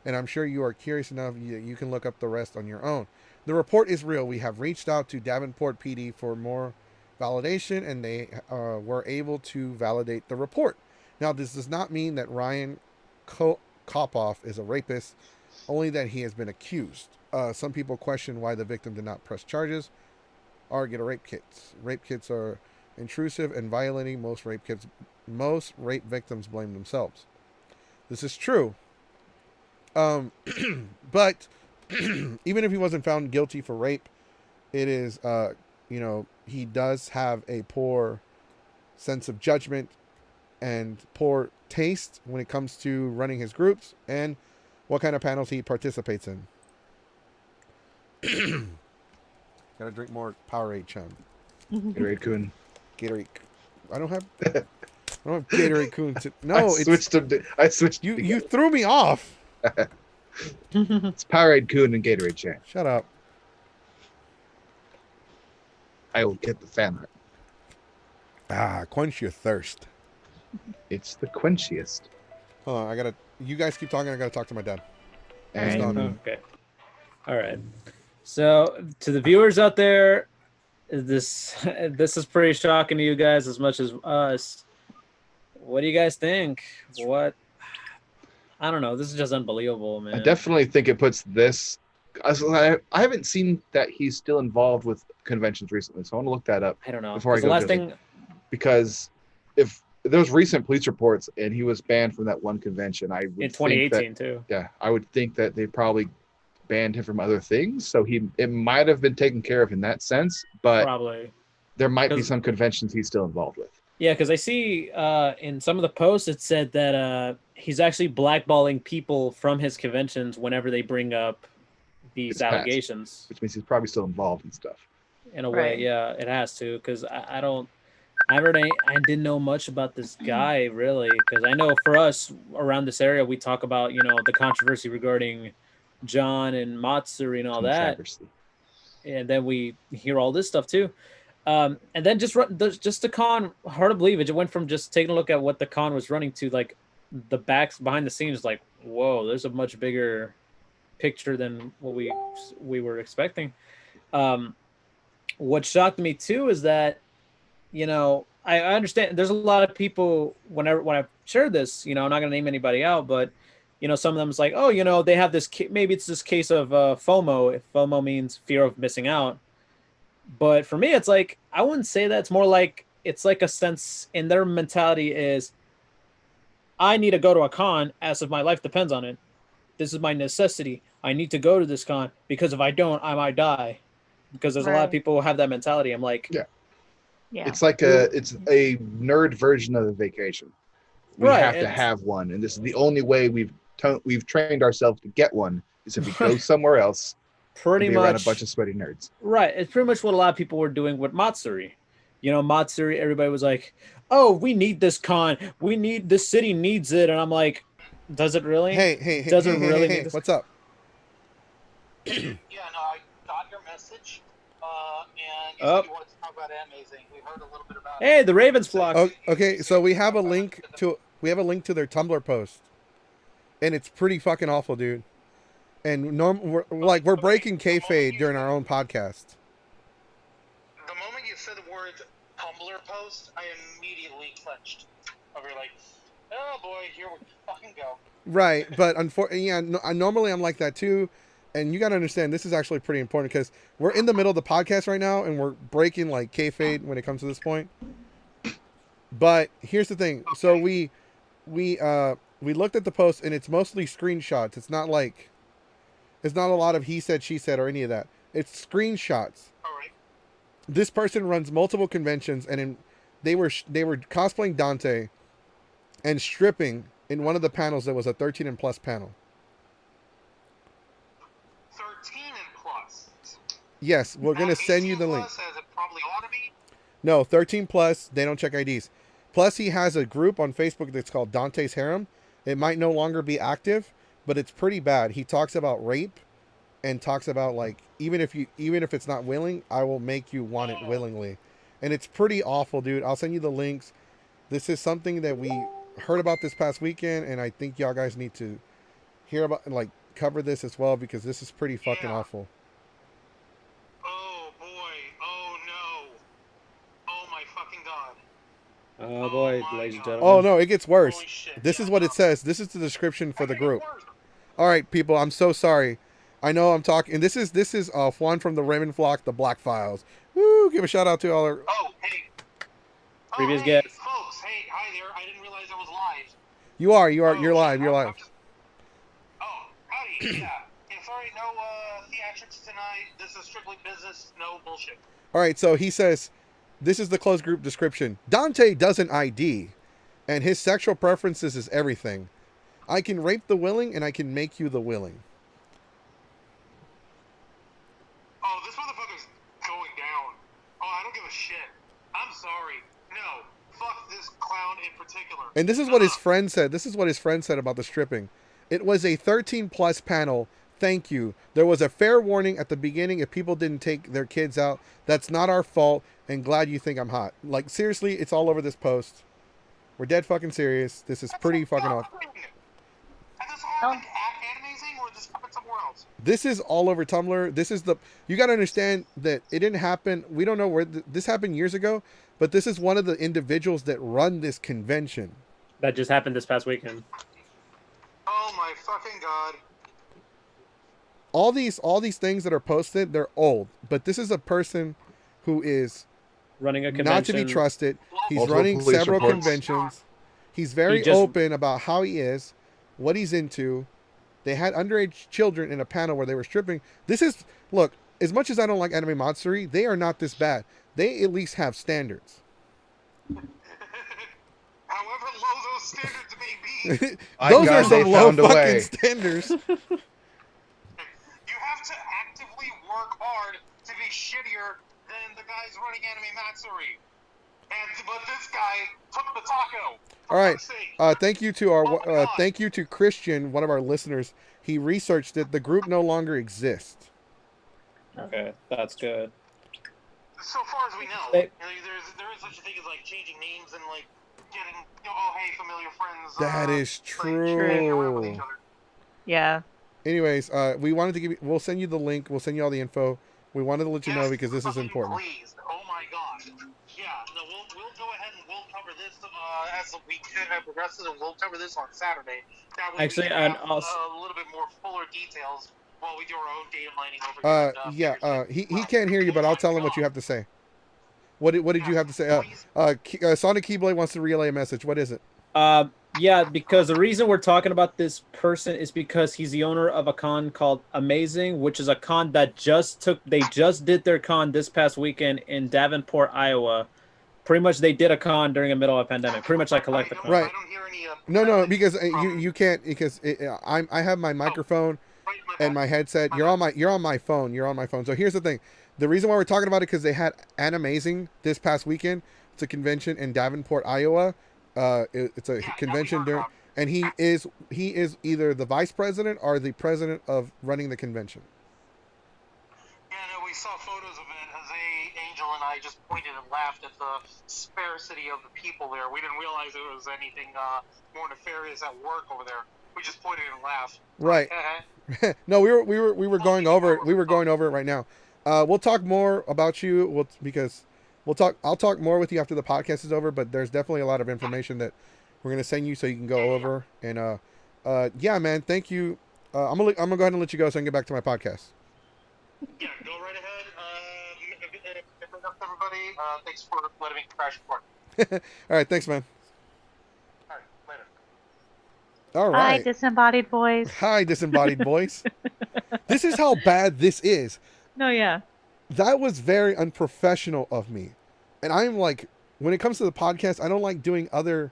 And I'm sure you are curious enough, you can look up the rest on your own. The report is real. We have reached out to Davenport PD for more validation, and they were able to validate the report. Now, this does not mean that Ryan Kopoff is a rapist, only that he has been accused. Some people question why the victim did not press charges or get a rape kit. Rape kits are intrusive and violating. Most rape victims blame themselves. This is true. But even if he wasn't found guilty for rape, it is, he does have a poor sense of judgment and poor taste when it comes to running his groups and what kind of panels he participates in. Gotta drink more Powerade, Chum. Gatorade Kun. Gatorade. I don't have Gatorade Coon. No, I switched. You threw me off. It's Powerade Kun and Gatorade Chan. Shut up. I will get the fan art. Quench your thirst. It's the quenchiest. Hold on, you guys keep talking. I gotta talk to my dad. And done. Okay. All right. So to the viewers out there, this is pretty shocking to you guys as much as us. What do you guys think? What? I don't know. This is just unbelievable, man. I definitely think it puts this. I haven't seen that he's still involved with conventions recently, so I want to look that up I don't know. before I The go last judging. thing. because if there's recent police reports and he was banned from that one convention, I would In think that- 2018 too. yeah, I would think that they probably banned him from other things. So it might have been taken care of in that sense, but Probably. there might be 'Cause- some conventions he's still involved with. Yeah, because I see in some of the posts it said that he's actually blackballing people from his conventions whenever they bring up these It's past. allegations. Which means he's probably still involved in stuff. In a way, Right. yeah, it has to. Because I didn't know much about this guy really. Because I know for us around this area, we talk about the controversy regarding John and Matsuri and all that. Controversy. And then we hear all this stuff too. And then just the con, hard to believe it went from just taking a look at what the con was running to like the backs behind the scenes, like, whoa, there's a much bigger picture than what we were expecting. What shocked me too is that I understand there's a lot of people when I shared this, I'm not gonna name anybody out, but some of them is like, oh, they have this maybe it's this case of FOMO, if FOMO means fear of missing out. But for me, it's like, I wouldn't say that. It's more like, it's like a sense in their mentality is, I need to go to a con as if my life depends on it. This is my necessity. I need to go to this con because if I don't, I might die. Because there's a lot of Right. people who have that mentality. I'm like, Yeah. Yeah. It's like it's a nerd version of a vacation. We Right, have to it's- have one, and this is the only way we've trained ourselves to get one. Is if we go somewhere else pretty and be around a much bunch of sweaty nerds. right. It's pretty much what a lot of people were doing with Matsuri. Matsuri, everybody was like, "Oh, we need this con. We need this city needs it," and I'm like, "Does it really? Hey, Does it really hey, need this?" what's up? Yeah, no, I got your message, and you Oh. said you wanted to talk about Amazing. We heard a little bit about Hey, it. the Ravens flock. Oh, okay, so we have a link to their Tumblr post, and it's pretty fucking awful, dude. And we're breaking kayfabe during our own podcast. The moment you said the words Tumblr post, I immediately clenched. Over like, oh boy, here we fucking go. Right, but normally I'm like that too, and you gotta understand this is actually pretty important because we're in the middle of the podcast right now, and we're breaking like kayfabe when it comes to this point. But here's the thing: so we looked at the post, and it's mostly screenshots. It's not a lot of he said, she said, or any of that. It's screenshots. All right. This person runs multiple conventions, and they were cosplaying Dante and stripping in one of the panels that was a 13 and plus panel. 13 and plus. Yes, we're going to Not send you 18 the link. plus, as it probably ought to be. No, 13 plus, they don't check IDs. Plus, he has a group on Facebook that's called Dante's Harem. It might no longer be active, but it's pretty bad. He talks about rape and talks about like even if it's not willing, I will make you want it willingly. And it's pretty awful, dude. I'll send you the links. This is something that we heard about this past weekend, and I think y'all guys need to hear about and like cover this as well because this is pretty fucking Yeah. awful. Oh boy. Oh no. Oh my fucking god. Oh boy, my ladies and God. gentlemen. Oh no, it gets worse. Holy shit. This is what it says. This is the description for the group. Worse. All right, people, I'm so sorry. I know I'm talking. And this is Juan from the Raven Flock, the Black Files. Woo! Give a shout out to all our. Oh, hey. Previous hey, guest. folks. Hey, hi there. I didn't realize I was live. You're Oh, you're live. shit, You're I'm live. just- Oh, howdy. Yeah, sorry, no theatrics tonight. This is strictly business, no bullshit. All right, so he says, this is the closed group description. Dante doesn't ID, and his sexual preferences is everything. I can rape the willing, and I can make you the willing. Oh, this motherfucker's going down. Oh, I don't give a shit. I'm sorry. No, fuck this clown in particular. And this is what his friend said. This is what his friend said about the stripping. It was a 13 plus panel. Thank you. There was a fair warning at the beginning if people didn't take their kids out. That's not our fault, and glad you think I'm hot. Like, seriously, it's all over this post. We're dead fucking serious. This is pretty fucking off. Has this happened at Animazing or this happened somewhere else? This is all over Tumblr. This is you got to understand that it didn't happen. We don't know where this happened years ago, but this is one of the individuals that run this convention. That just happened this past weekend. Oh my fucking god. All these things that are posted, they're old, but this is a person who is Running a convention. not to be trusted. He's Multiple running police several reports. conventions. He's very He just- open about how he is, what he's into. They had underage children in a panel where they were stripping. Look, as much as I don't like anime Matsuri, they are not this bad. They at least have standards. However low those standards may be, Those God are some they low found a fucking way. standards. you have to actively work hard to be shittier than the guys running Anime Matsuri. But this guy took the taco. All right. For fuck's sake. Thank you to Oh my God. thank you to Christian, one of our listeners. He researched that the group no longer exists. Okay, that's good. So far as we know, They- there is such a thing as like changing names and like getting, oh hey, familiar friends. That is like, hanging around with true. each other. Yeah. Anyways, we wanted to give you. We'll send you the link. We'll send you all the info. We wanted to let you know Yes, because this is fucking important. Pleased. Oh my god. Yeah, no, we'll go ahead and we'll cover this as the weekend progresses, and we'll cover this on Saturday. That way Actually, we can and have, also- a little bit more fuller details while we do our own data mining over here. He can't hear you, but I'll tell him what you have to say. What did you have to say? Sonic Keyblade wants to relay a message. What is it? Yeah, because the reason we're talking about this person is because he's the owner of a con called Amazing, which is a con that they just did their con this past weekend in Davenport, Iowa. Pretty much they did a con during the middle of a pandemic. Pretty much like Collect a Con. Right. I don't hear any. No, because from- you can't because I have my microphone Right, my and bad. my headset. You're on my phone. You're on my phone. So here's the thing: the reason why we're talking about it because they had Animazing this past weekend. It's a convention in Davenport, Iowa. It's a convention during, and he is either the vice president or the president of running the convention. Yeah, no, we saw photos of it. Jose, Angel, and I just pointed and laughed at the sparsity of the people there. We didn't realize there was anything more nefarious at work over there. We just pointed and laughed. Right. No, we were going over it. We were going over it right now. We'll talk more about you. I'll talk more with you after the podcast is over. But there's definitely a lot of information that we're gonna send you so you can go over. And yeah, man, thank you. I'm gonna go ahead and let you go so I can get back to my podcast. Yeah, go right ahead. Everybody, thanks for letting me crash report. All right, thanks, man. All right, later. All Hi, right. disembodied boys. Hi, disembodied voice. This is how bad this is. No, yeah. That was very unprofessional of me. And I'm like, when it comes to the podcast, I don't like doing other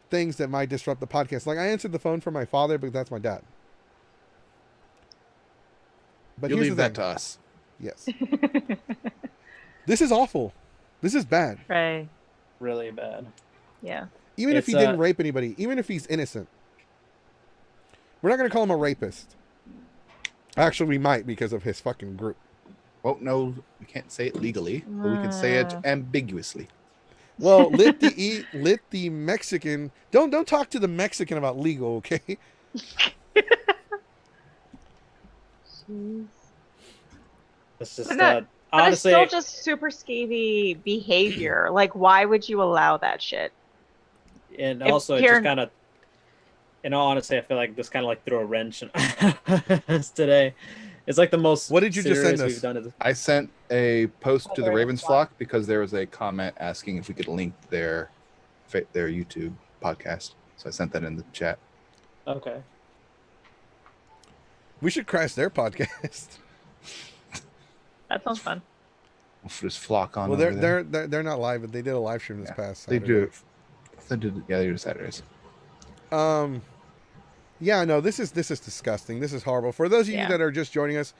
things that might disrupt the podcast. Like, I answered the phone for my father, but that's my dad. But You here's leave the that thing. to us. Yes. This is awful. This is bad. Right. Really bad. Yeah. Even if It's, he didn't rape anybody, even if he's innocent. We're not going to call him a rapist. Actually, we might because of his fucking group. Well, no, we can't say it legally, but we can say it ambiguously. Well, let the Mexican don't talk to the Mexican about legal, okay? It's just But no, But honestly, it's still just super skeevy behavior. Like, why would you allow that shit? and if also it you're- just kind of, in all honesty, I feel like this kind of like threw a wrench in us today. It's like the most. What did you just send serious us? we've done it. I sent a post to the Ravens Ravens flock because there was a comment asking if we could link their YouTube podcast. So I sent that in the chat. Okay. We should crash their podcast. That sounds fun. We'll just flock on. Well, over there. they're not live, but they did a live stream this past They Saturday. do it. They do. Yeah, they do Saturdays. Yeah, no, this is disgusting. This is horrible. For those of you Yeah. that are just joining us,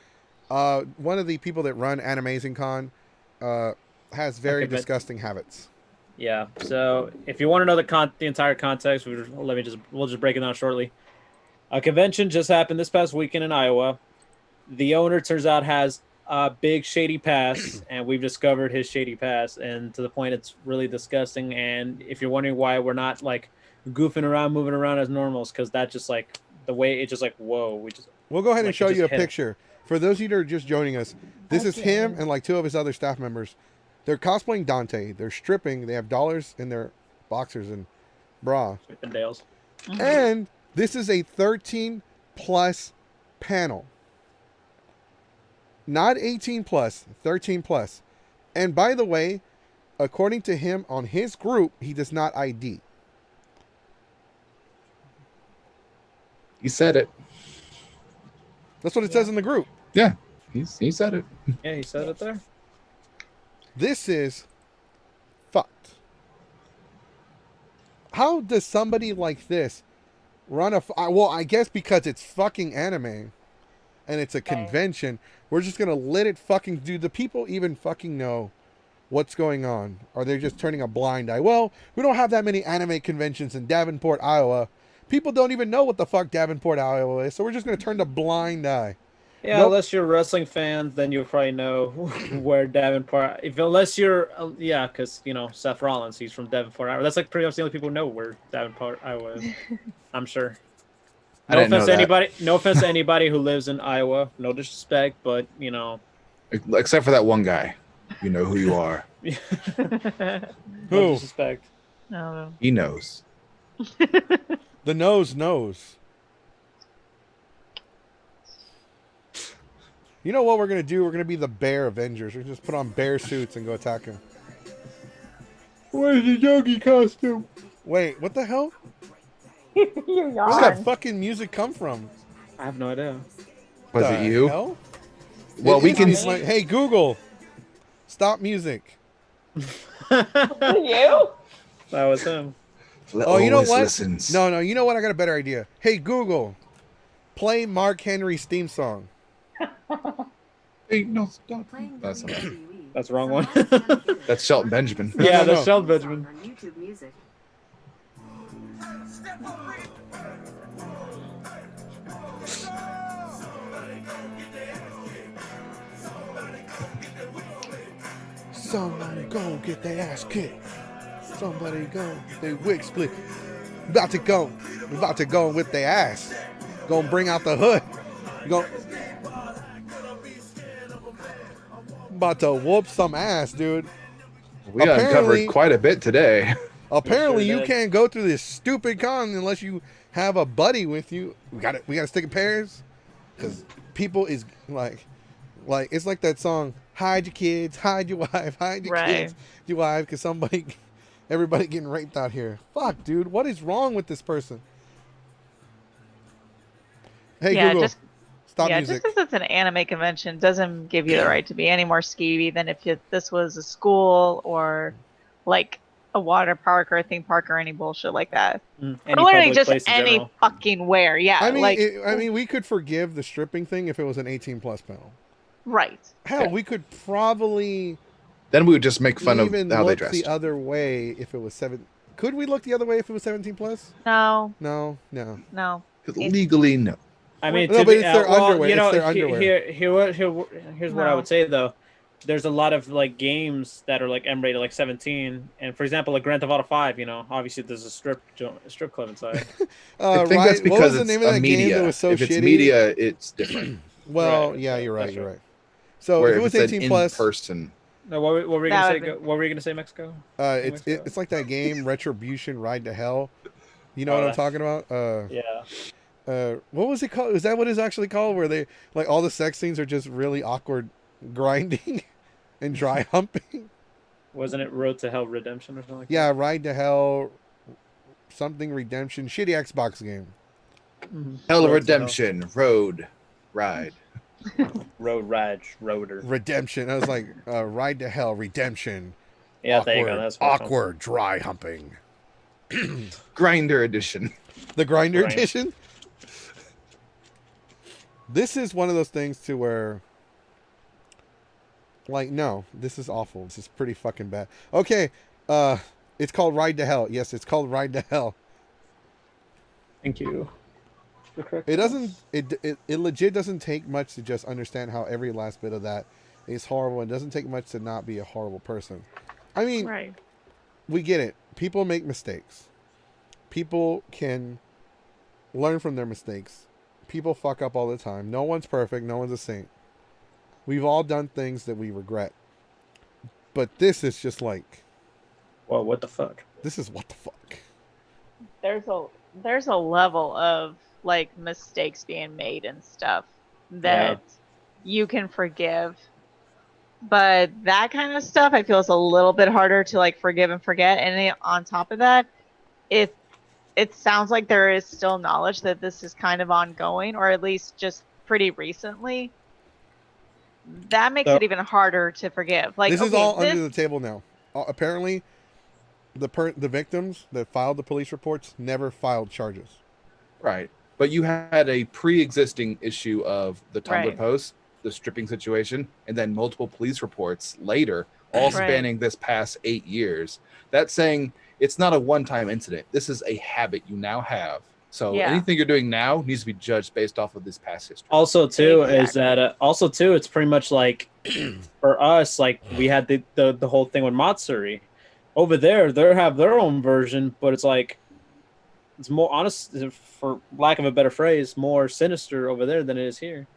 one of the people that run Animazing Con has very Okay, but- disgusting habits. Yeah. So if you want to know the entire context, we'll just break it down shortly. A convention just happened this past weekend in Iowa. The owner turns out has a big shady past, and we've discovered his shady past, and to the point it's really disgusting. And if you're wondering why we're not like goofing around, moving around as normals, because that just like the way it just like whoa, We'll go ahead and Like, show it you a just hit it. picture. For those of you that are just joining us, this is him and like two of his other staff members. They're cosplaying Dante. They're stripping. They have dollars in their boxers and bra. Sweeping Dales. And this is a 13 plus panel. Not 18 plus, 13 plus. And by the way, according to him on his group, he does not ID. He said it. That's what it says in the group. Yeah, he said it. Yeah, he said it there. This is fucked. How does somebody like this run a... Well, I guess because it's fucking anime and it's a convention, we're just going to let it fucking... Do the people even fucking know what's going on? Or they're just turning a blind eye? Well, we don't have that many anime conventions in Davenport, Iowa. People don't even know what the fuck Davenport, Iowa is, so we're just going to turn the blind eye. Yeah, Nope. unless you're wrestling fans, then you'll probably know where Davenport. Unless you're, yeah, because you know Seth Rollins, he's from Davenport, Iowa. That's like pretty much the only people who know where Davenport, Iowa is. I'm sure. I No didn't know offense to that. anybody. No offense to anybody who lives in Iowa. No disrespect, but you know. Except for that one guy. You know who you are. No Who? disrespect. No. He knows. The nose knows. You know what we're going to do? We're going to be the Bear Avengers. We're just put on bear suits and go attack him. Where's the yogi costume? Wait, what the hell? You Where's yawn. that fucking music come from? I have no idea. Was The it you? hell? Well, It we is can. music. Like, hey Google, stop music. You? That was him. Oh, you know Always what? listens. No, you know what? I got a better idea. Hey Google, play Mark Henry's theme song. Hey, no, stop. That's not. That's the wrong one. That's Shelton Benjamin. No, Yeah, no, that's no. Sheldon Benjamin. On YouTube Music. Somebody go get their ass kicked. Somebody go, they wig split. We about to go with their ass. Gonna bring out the hood. About to whoop some ass, dude. We Apparently- uncovered quite a bit today. Apparently, Sure you did. can't go through this stupid con unless you have a buddy with you. We got to stick in pairs, because people is like it's like that song. Hide your kids, hide your wife, hide your Right. kids, your wife, because everybody getting raped out here. Fuck, dude, what is wrong with this person? Hey Yeah, Google, just stop yeah, music. just because it's an anime convention doesn't give you the right to be any more skeevy than if this was a school or like a water park or a theme park or any bullshit like that. Any Or literally public just place in any general. fucking where. Yeah, I mean, like I mean, we could forgive the stripping thing if it was an 18+ panel. right. Hell, Yeah. we could probably Then we would just make fun of even how they look dressed. the other way if it was 7. Could we look the other way if it was 17+? No, No. no. Legally, no. I mean, No, to but be- it's their well, underwear, You know, it's their underwear. here's what I No. would say though. There's a lot of like games that are like M rated, like 17, and for example, like Grand Theft Auto 5. You know, obviously there's a strip club inside. I think Ryan, that's what because was the it's name of a that game media. that was so if it's shitty? media, it's different. Well, Right, yeah, right, you're right. that's You're right. right. So Where if it if was it's 18+, an in-person, No, what were we That gonna say? would've been- What were you gonna say, Mexico? it's like that game Retribution Ride to Hell. You know Oh, what I'm that's- talking about? Yeah. What was it called? Is that what it's actually called? Where they like all the sex scenes are just really awkward grinding and dry humping? Wasn't it Road to Hell Redemption or something like Yeah, Ride to Hell, something Redemption, shitty Xbox game. that? Mhm. Hell of Road to Redemption, Road, Ride. Road Rage, Roader. Redemption. I was like, Ride to Hell, Redemption. Yeah, awkward, there you go. That's what it's called. awkward, dry humping. Grinder Edition. The Grinder Right. Edition. This is one of those things to where, like, no, this is awful. This is pretty fucking bad. Okay, it's called Ride to Hell. Yes, it's called Ride to Hell. Thank you. It doesn't. It legit doesn't take much to just understand how every last bit of that is horrible. It doesn't take much to not be a horrible person. I mean, Right. we get it. People make mistakes. People can learn from their mistakes. People fuck up all the time. No one's perfect. No one's a saint. We've all done things that we regret. But this is just like, Well, what the fuck? this is what the fuck. There's a level of like mistakes being made and stuff that you can forgive. But that kind of stuff I feel is a little bit harder to like forgive and forget. And on top of that, it sounds like there is still knowledge that this is kind of ongoing, or at least just pretty recently. That makes So- it even harder to forgive. Like This is okay, all this- under the table now. Apparently, the victims that filed the police reports never filed charges. Right. But you had a pre-existing issue of the Tumblr Right. post, the stripping situation, and then multiple police reports later, all Right. spanning this past 8 years. That's saying it's not a one-time incident. This is a habit you now have. So Yeah. anything you're doing now needs to be judged based off of this past history. Also, too, is Exactly. that it's pretty much like for us, like we had the whole thing with Matsuri. Over there, they have their own version, but it's like it's more honest, for lack of a better phrase, more sinister over there than it is here.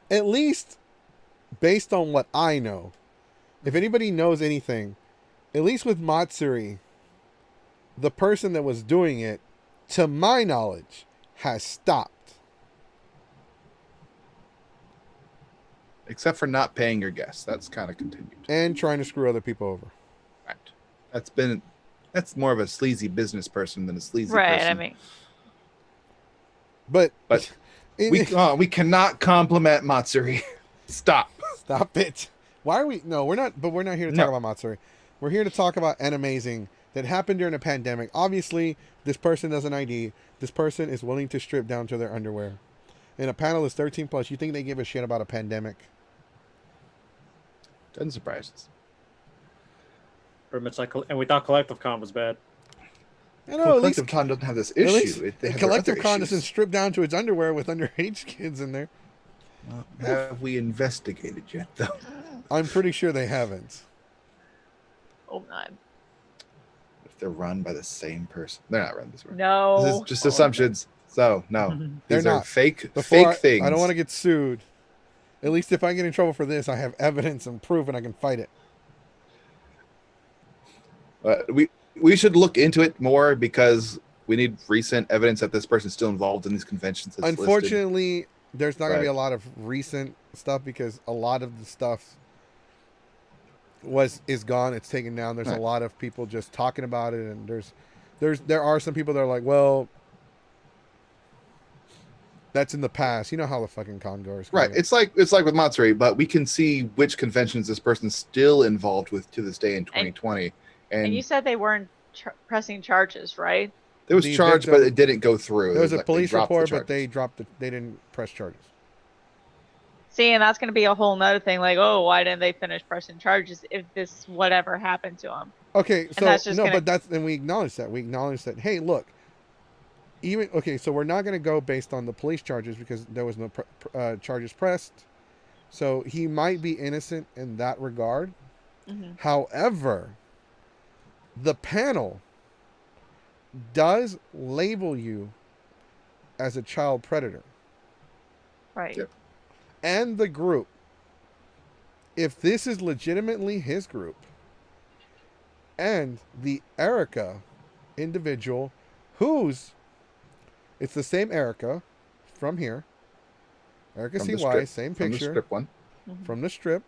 At least, based on what I know, if anybody knows anything, at least with Matsuri, the person that was doing it, to my knowledge, has stopped. Except for not paying your guests. That's kind of continued. And trying to screw other people over. Right. That's more of a sleazy business person than a sleazy right. person. I mean, But we cannot compliment Matsuri. Stop. stop it. Why are we? No, we're not. But we're not here to talk about Matsuri. We're here to talk about an amazing that happened during a pandemic. Obviously, this person has an ID. This person is willing to strip down to their underwear. And a panel is 13 plus. You think they give a shit about a pandemic? Doesn't surprise us. Pretty much like, and we thought Collective Con was bad. You know, Well, at least Collective Con doesn't have this at issue. least They have their Collective other Con issues. doesn't strip down to its underwear with underage kids in there. Well, have we investigated yet, though? I'm pretty sure they haven't. Oh, not. If they're run by the same person, they're not run this way. No. This is just assumptions. So no, They're these are not. fake Before things. I don't want to get sued. At least if I get in trouble for this, I have evidence and proof, and I can fight it. We should look into it more because we need recent evidence that this person's still involved in these conventions. That's listed. Unfortunately, there's not going to be Right. a lot of recent stuff because a lot of the stuff is gone. It's taken down. There's a Right. lot of people just talking about it, and there are some people that are like, well, that's in the past. You know how the fucking con goers can Right. get. It's like with Matsuri, but we can see which conventions this person's still involved with to this day in 2020. And you said they weren't pressing charges, right? there was the charged, victim- but it didn't go through. There was a Like, they police dropped the report, but charges. they dropped it. They didn't press charges. See, and that's going to be a whole nother thing. Like, oh, why didn't they finish pressing charges if this whatever happened to them? Okay, so that's just no, gonna- but that's and we acknowledge that. We acknowledge that. Hey, look, even okay, so we're not going to go based on the police charges because there was no charges pressed. So he might be innocent in that regard. Mhm. However, the panel does label you as a child predator, Right. Yep. and the group. If this is legitimately his group, and the Erica individual it's the same Erica from here, Erica From the CY, strip- same from the picture strip one. from the strip.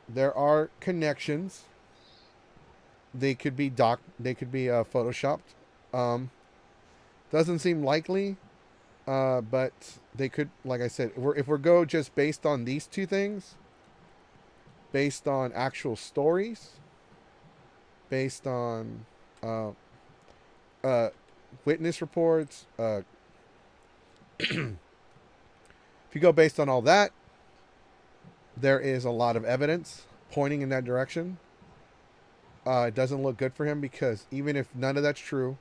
There are connections. They could be photoshopped. Doesn't seem likely, but they could. Like I said, if we're go just based on these two things, based on actual stories, based on witness reports. If you go based on all that, there is a lot of evidence pointing in that direction. It doesn't look good for him because even if none of that's true,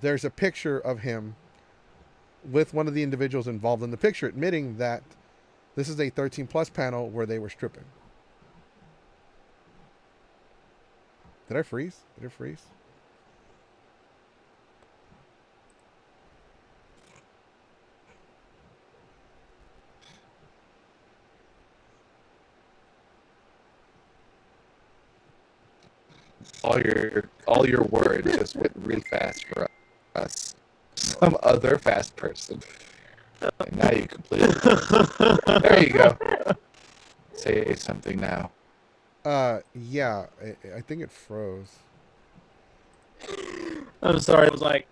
there's a picture of him with one of the individuals involved in the picture admitting that this is a 13 plus panel where they were stripping. Did I freeze? Did it freeze? All your words just went really fast for us. Some other fast person. And now you completely. There you go. Say something now. Yeah, I think it froze. I'm sorry. It was like.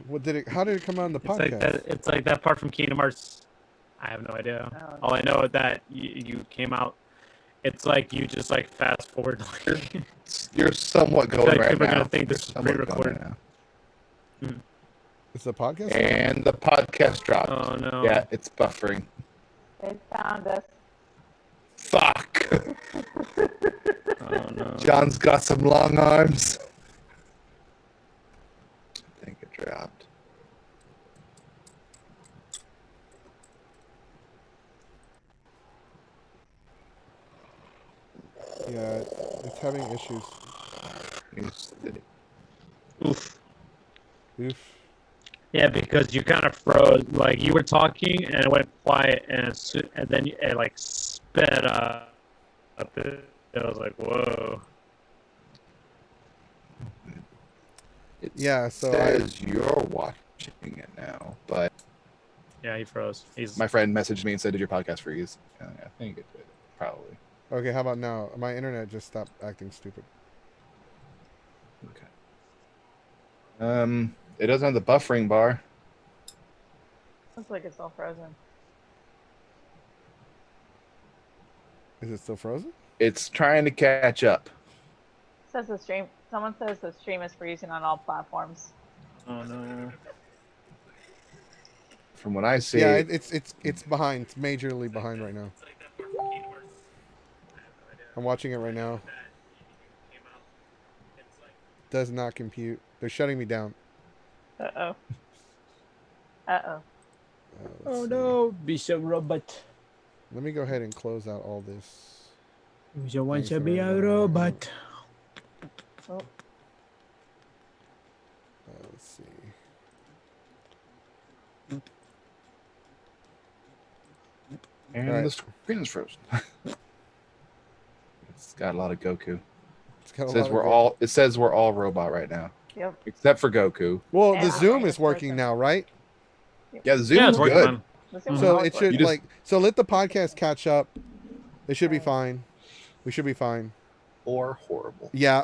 What did it? How did it come on the podcast? It's like that part from Kingdom Hearts. I have no idea. Oh. All I know is that you came out. It's like you just like fast forward. You're somewhat going like right people are now. gonna think this is You're somewhat going pre-recorded. right now. It's the podcast. And the podcast dropped. Oh no. Yeah, it's buffering. They found us. Fuck. Oh no. John's got some long arms. I think it dropped. Yeah, it's having issues. Oof. Oof. Yeah, because you kind of froze. Like you were talking and it went quiet, and then it like sped up. I was like, whoa. It Yeah, so says you're watching it now, but Yeah, he froze. He's my friend messaged me and said, "Did your podcast freeze?" I think it did, probably. Okay, how about now? My internet just stopped acting stupid. Okay. It doesn't have the buffering bar. Looks like it's all frozen. Is it still frozen? It's trying to catch up. Says the stream. Someone says the stream is freezing on all platforms. Oh no. From what I see, Yeah, it's behind. It's majorly behind right now. I'm watching it right now. Does not compute. They're shutting me down. Uh-oh. Uh-oh. Let's see. no, Bishop Robot. Let me go ahead and close out all this. You want Thanks to for be a reminding me. robot. Let's see. and Right. the screen is frozen. It's got a lot of Goku. It's got a It says lot of we're good- all. It says we're all robot right now, Yep. except for Goku. Well, Yeah, the Zoom it's is working working. now, right? Yeah, the Zoom Yeah, is it's working good. fine. The Zoom is So always it should working. You just- like so let the podcast catch up. It should be Right. fine. We should be fine. Or horrible. Yeah,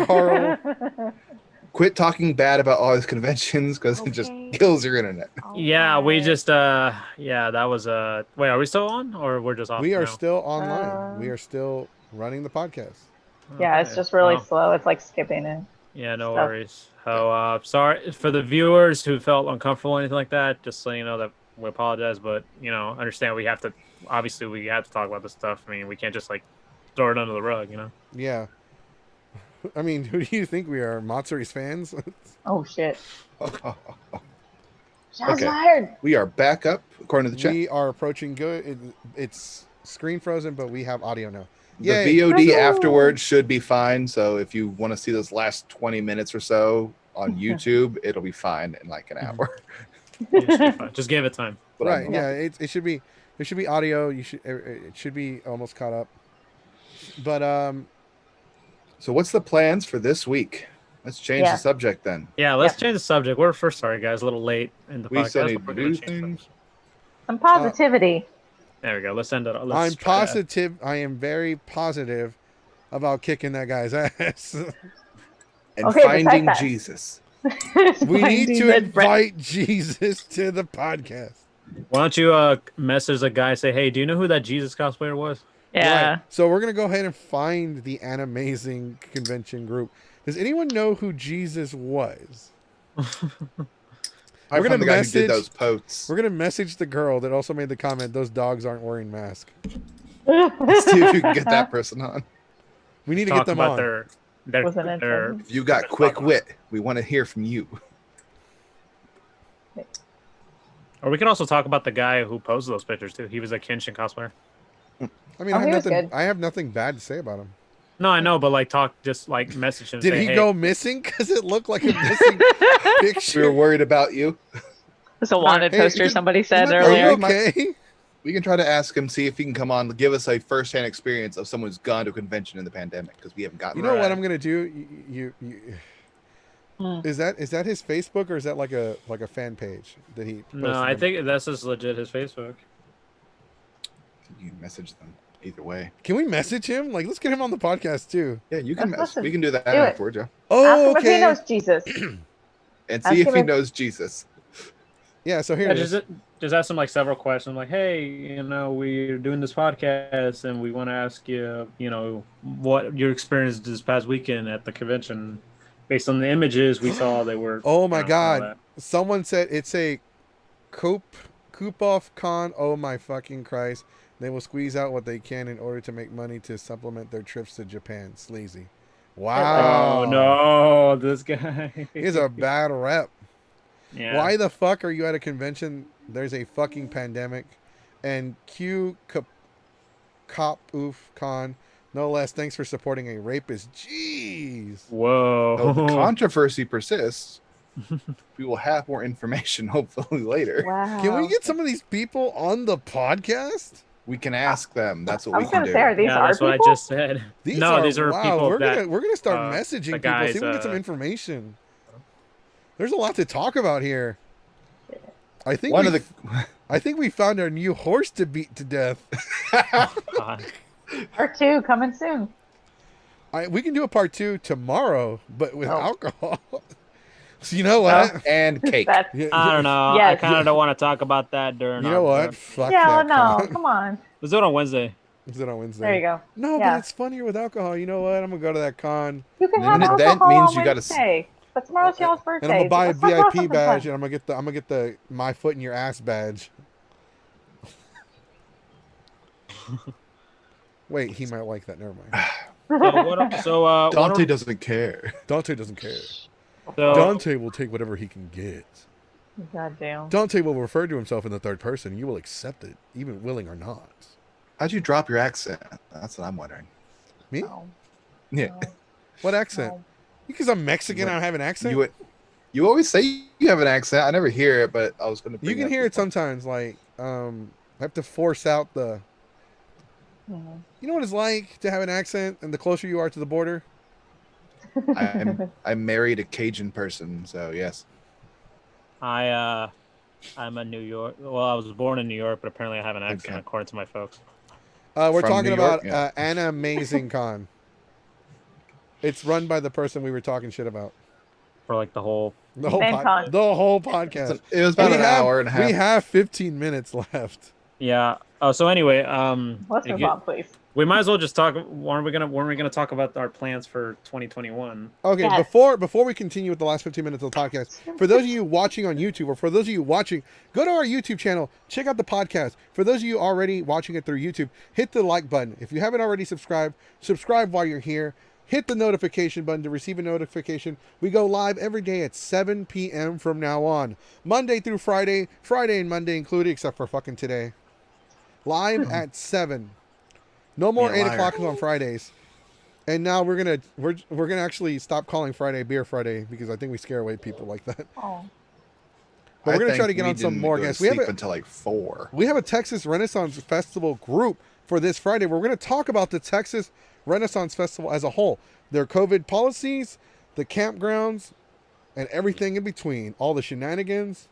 horrible. Quit talking bad about all these conventions because it just Okay. kills your internet. Yeah, we Okay. just yeah, that was wait, are we still on or we're just off? We are now? still online. We are still running the podcast. Yeah, it's Okay, just really well, slow. It's like skipping it. yeah, no stuff. worries. So sorry for the viewers who felt uncomfortable or anything like that, just so you know that we apologize, but understand we have to talk about this stuff. I mean, we can't just like throw it under the rug, Yeah. I mean, who do you think we are? Matsuri's fans? Oh shit. Shots Okay. fired. We are back up according to the chat. We are approaching good. It's screen frozen, but we have audio now. The Yay. VOD Woohoo! afterwards should be fine. So if you want to see those last 20 minutes or so on YouTube, it'll be fine in like an hour. It should be fine. Just give it time. But Right. I'm- Yeah. It should be. There should be audio. It should be almost caught up. But So what's the plans for this week? Let's change Yeah. the subject then. Yeah, let's Yeah. change the subject. We're first sorry guys, a little late in the We podcast. still need to but we're do gonna change things. Some positivity. There we go. Let's end it. Let's I'm try that. positive. I am very positive about kicking that guy's ass. And Okay, besides finding that. Jesus. We need to Finding Brett. invite Jesus to the podcast. Why don't you message a guy, say, hey, do you know who that Jesus cosplayer was? Yeah. Right. So we're gonna go ahead and find the Animazing convention group. Does anyone know who Jesus was? I We're found gonna the guy who message- did those posts. We're gonna message the girl that also made the comment. Those dogs aren't wearing masks. Let's see if you can get that person on. We need to Talk get them about on. their Wasn't it fun? If you got quick wit, we want to hear from you. Or we can also talk about the guy who posed those pictures too. He was a Kenshin cosplayer. I mean, Oh, I have he was nothing. good. I have nothing bad to say about him. No, I know, but like just like message him. Did say, he hey, go missing? Because it looked like a missing We were picture. worried about you. It's a wanted Hey, poster you- somebody said Are earlier. you okay? We can try to ask him, see if he can come on, give us a first-hand experience of someone who's gone to a convention in the pandemic, because we haven't gotten. You know that. what I'm gonna do? You Hmm. is that his Facebook or is that like a fan page that he? No, posted I them? think that's just legit his Facebook. You can message them either way. Can we message him? Like, let's get him on the podcast too. Yeah, you can Let's mess. listen. We can do that Do it. afterwards, yeah. Ask Oh, him if he okay. knows Jesus. And Ask see if him he if- knows Jesus. Yeah. So here Yeah, it is. just ask him like several questions, like, hey, we're doing this podcast and we want to ask you, what your experience this past weekend at the convention. Based on the images we saw, they were. Oh my all God! that. Someone said it's a Coop-off con. Oh my fucking Christ! They will squeeze out what they can in order to make money to supplement their trips to Japan. Sleazy. Wow. Oh no, this guy. He has a bad rep. Yeah. Why the fuck are you at a convention? There's a fucking pandemic. And Cop Oof Con, no less. Thanks for supporting a rapist. Jeez. Whoa. So the controversy persists. We will have more information hopefully later. Wow. Can we get some of these people on the podcast? We can ask them. That's what I we was can gonna do. say, are these Yeah, our that's people? what I just said. These These are wow, people we're that gonna start the messaging people. guys, See if we can get some information. There's a lot to talk about here. I think One we, of the I think we found our new horse to beat to death. God. Part 2 coming soon. We can do a part 2 tomorrow, but with Oh. alcohol. So you know what? And cake. That's, I don't know. I Yes. kind of don't want to talk about that during. You know our, what? Fuck yeah, that. no, con. come on. Let's do it on Wednesday. Is it on Wednesday? There you go. No, Yeah. but it's funnier with alcohol. You know what? I'm gonna go to that con, You can And have that alcohol means on you gotta Wednesday. But tomorrow's y'all's birthday. and I'm gonna buy a Let's talk about VIP something badge, fun. and I'm gonna get the my foot in your ass badge. Wait, he might like that. Never mind. Dante doesn't care. Dante doesn't care. So, Dante will take whatever he can get. Goddamn. Dante will refer to himself in the third person. You will accept it, even willing or not. How'd you drop your accent? That's what I'm wondering. Me? No, Yeah. no, What accent? no. Because I'm Mexican, I have an accent. You always say you have an accent. I never hear it, but I was going to. You can hear it sometimes. Like, I have to force out the. Mhm. You know what it's like to have an accent, and the closer you are to the border. I married a Cajun person, so yes. I'm a New York. Well, I was born in New York, but apparently I have an accent Okay. according to my folks. We're From talking New about York? Yeah. Anna Amazing Con. It's run by the person we were talking shit about. For like the whole. The whole FanCon. the whole podcast. It was about We an have- hour and a half. We have 15 minutes left. Yeah. Oh, so anyway, Let's move on, please. we might as well just talk. When are we gonna talk about our plans for 2021? Okay, Yes. before we continue with the last 15 minutes of the podcast, for those of you watching on YouTube, or for those of you watching, go to our YouTube channel, check out the podcast. For those of you already watching it through YouTube, hit the like button. If you haven't already subscribed, subscribe while you're here. Hit the notification button to receive a notification. We go live every day at 7 p.m. from now on. Monday through Friday, Friday and Monday included, except for fucking today. Live at 7. No more Be a 8 liar. o'clock on Fridays. And now we're gonna actually stop calling Friday Beer Friday because I think we scare away people like that. Oh. But I we're gonna think try to get we on some didn't more go to guests. We have sleep a, until like 4. we have a Texas Renaissance Festival group for this Friday. We're going to talk about the Texas Renaissance Festival as a whole, their COVID policies, the campgrounds, and everything in between. All the shenanigans,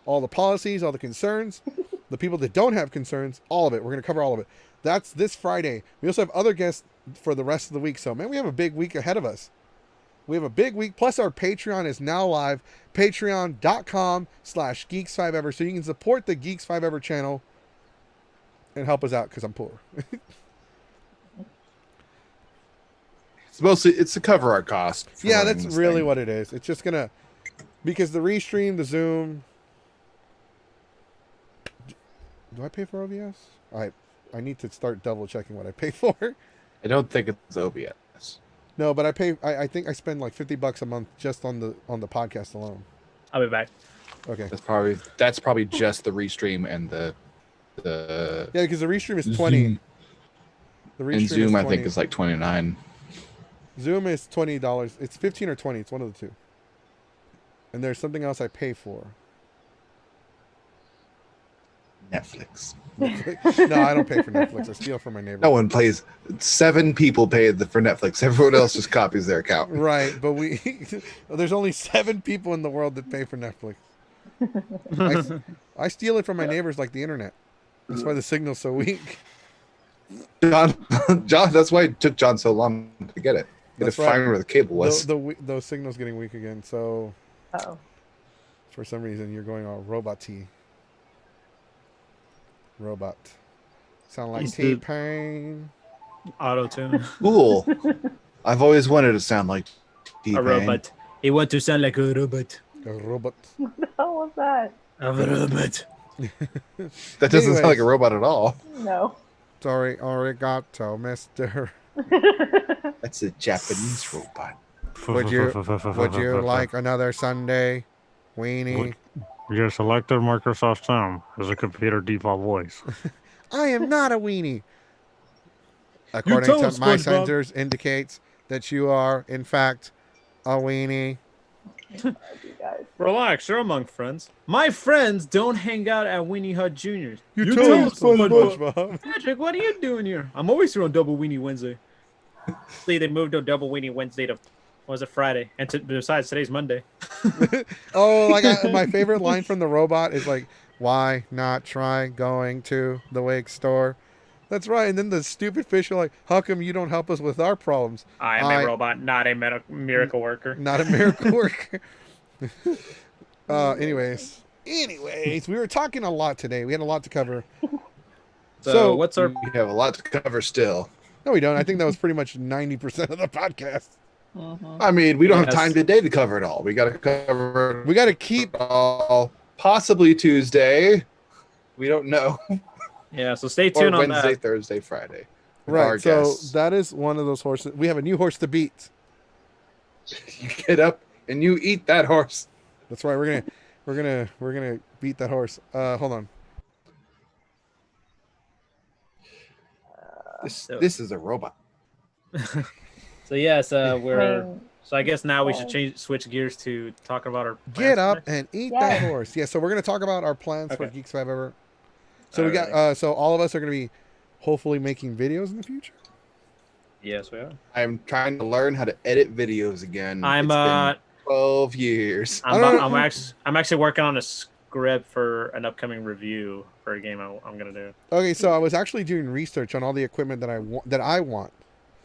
all the policies, all the concerns, the people that don't have concerns, all of it. We're going to cover all of it. That's this Friday. We also have other guests for the rest of the week. So, man, we have a big week ahead of us. We have a big week. Plus, our Patreon is now live. Patreon.com/Geeks5Ever. So you can support the Geeks5Ever channel and help us out because I'm poor. It's to cover our cost. for Yeah, running that's this really thing. what it is. It's just gonna because the restream, the Zoom. Do I pay for OBS? I need to start double checking what I pay for. I don't think it's OBS. No, but I pay. I think I spend like $50 a month just on the podcast alone. I'll be back. Okay. That's probably just the restream and the Yeah, because the restream is 20. Zoom. The restream And is Zoom, I 20. think, is like 29. Zoom is $20. It's 15 or 20. It's one of the two. And there's something else I pay for. Netflix. No, I don't pay for Netflix. I steal from my neighbor. No one pays. 7 people pay for Netflix. Everyone else just copies their account. Right, but there's only 7 people in the world that pay for Netflix. I steal it from my neighbors like the internet. That's why the signal's so weak. John, that's why it took John so long to get it. He had That's to right. find where the cable was. The signal's getting weak again. So Uh-oh. for some reason you're going all robot-y. Robot. Sound like He's the- T-Pain. Auto tune. Cool. I've always wanted to sound like A T-Pain. robot. He want to sound like a robot. A robot. What the hell was that? A robot. That doesn't Anyways. sound like a robot at all. No. Sorry, arigato, mister. That's a Japanese robot. Would you like another Sunday? Weenie. You selected Microsoft Sam as a computer default voice. I am not a weenie. According tell to him, my SpongeBob. sensors indicates that you are, in fact, a weenie. You guys. Relax, you're among friends. My friends don't hang out at Weenie Hut Juniors. You tell him, SpongeBob. Patrick, what are you doing here? I'm always here on Double Weenie Wednesday. See, they moved to Double Weenie Wednesday to, what was it, Friday? And besides, today's Monday. Oh, my favorite line from the robot is like, why not try going to the wig store? That's right. And then the stupid fish are like, "How come you don't help us with our problems?" I am a robot, not a miracle worker. Not a miracle worker. Anyways, we were talking a lot today. We had a lot to cover. So what's our? We have a lot to cover still. No, we don't. I think that was pretty much 90% of the podcast. I mean, we don't have Yes. time today to cover it all. We got to cover We got to keep. it all. Possibly Tuesday. We don't know. Yeah, so stay Or tuned on Wednesday, that. Thursday, Friday. with our Right. So guests. that is one of those horses. We have a new horse to beat. You get up and you eat that horse. That's right. We're gonna beat that horse. Hold on. This is a robot. So yes, we're. mean, So I guess now we yeah. should switch gears to talk about our. Get plans up next. and eat Yeah. that horse. Yeah. So we're gonna talk about our plans for Okay. Geeks 5 Ever. So we got. So all of us are gonna be hopefully making videos in the future. Yes, we are. I'm trying to learn how to edit videos again. I'm It's been 12 years. I'm actually working on a script for an upcoming review for a game I'm gonna do. Okay. So I was actually doing research on all the equipment that I want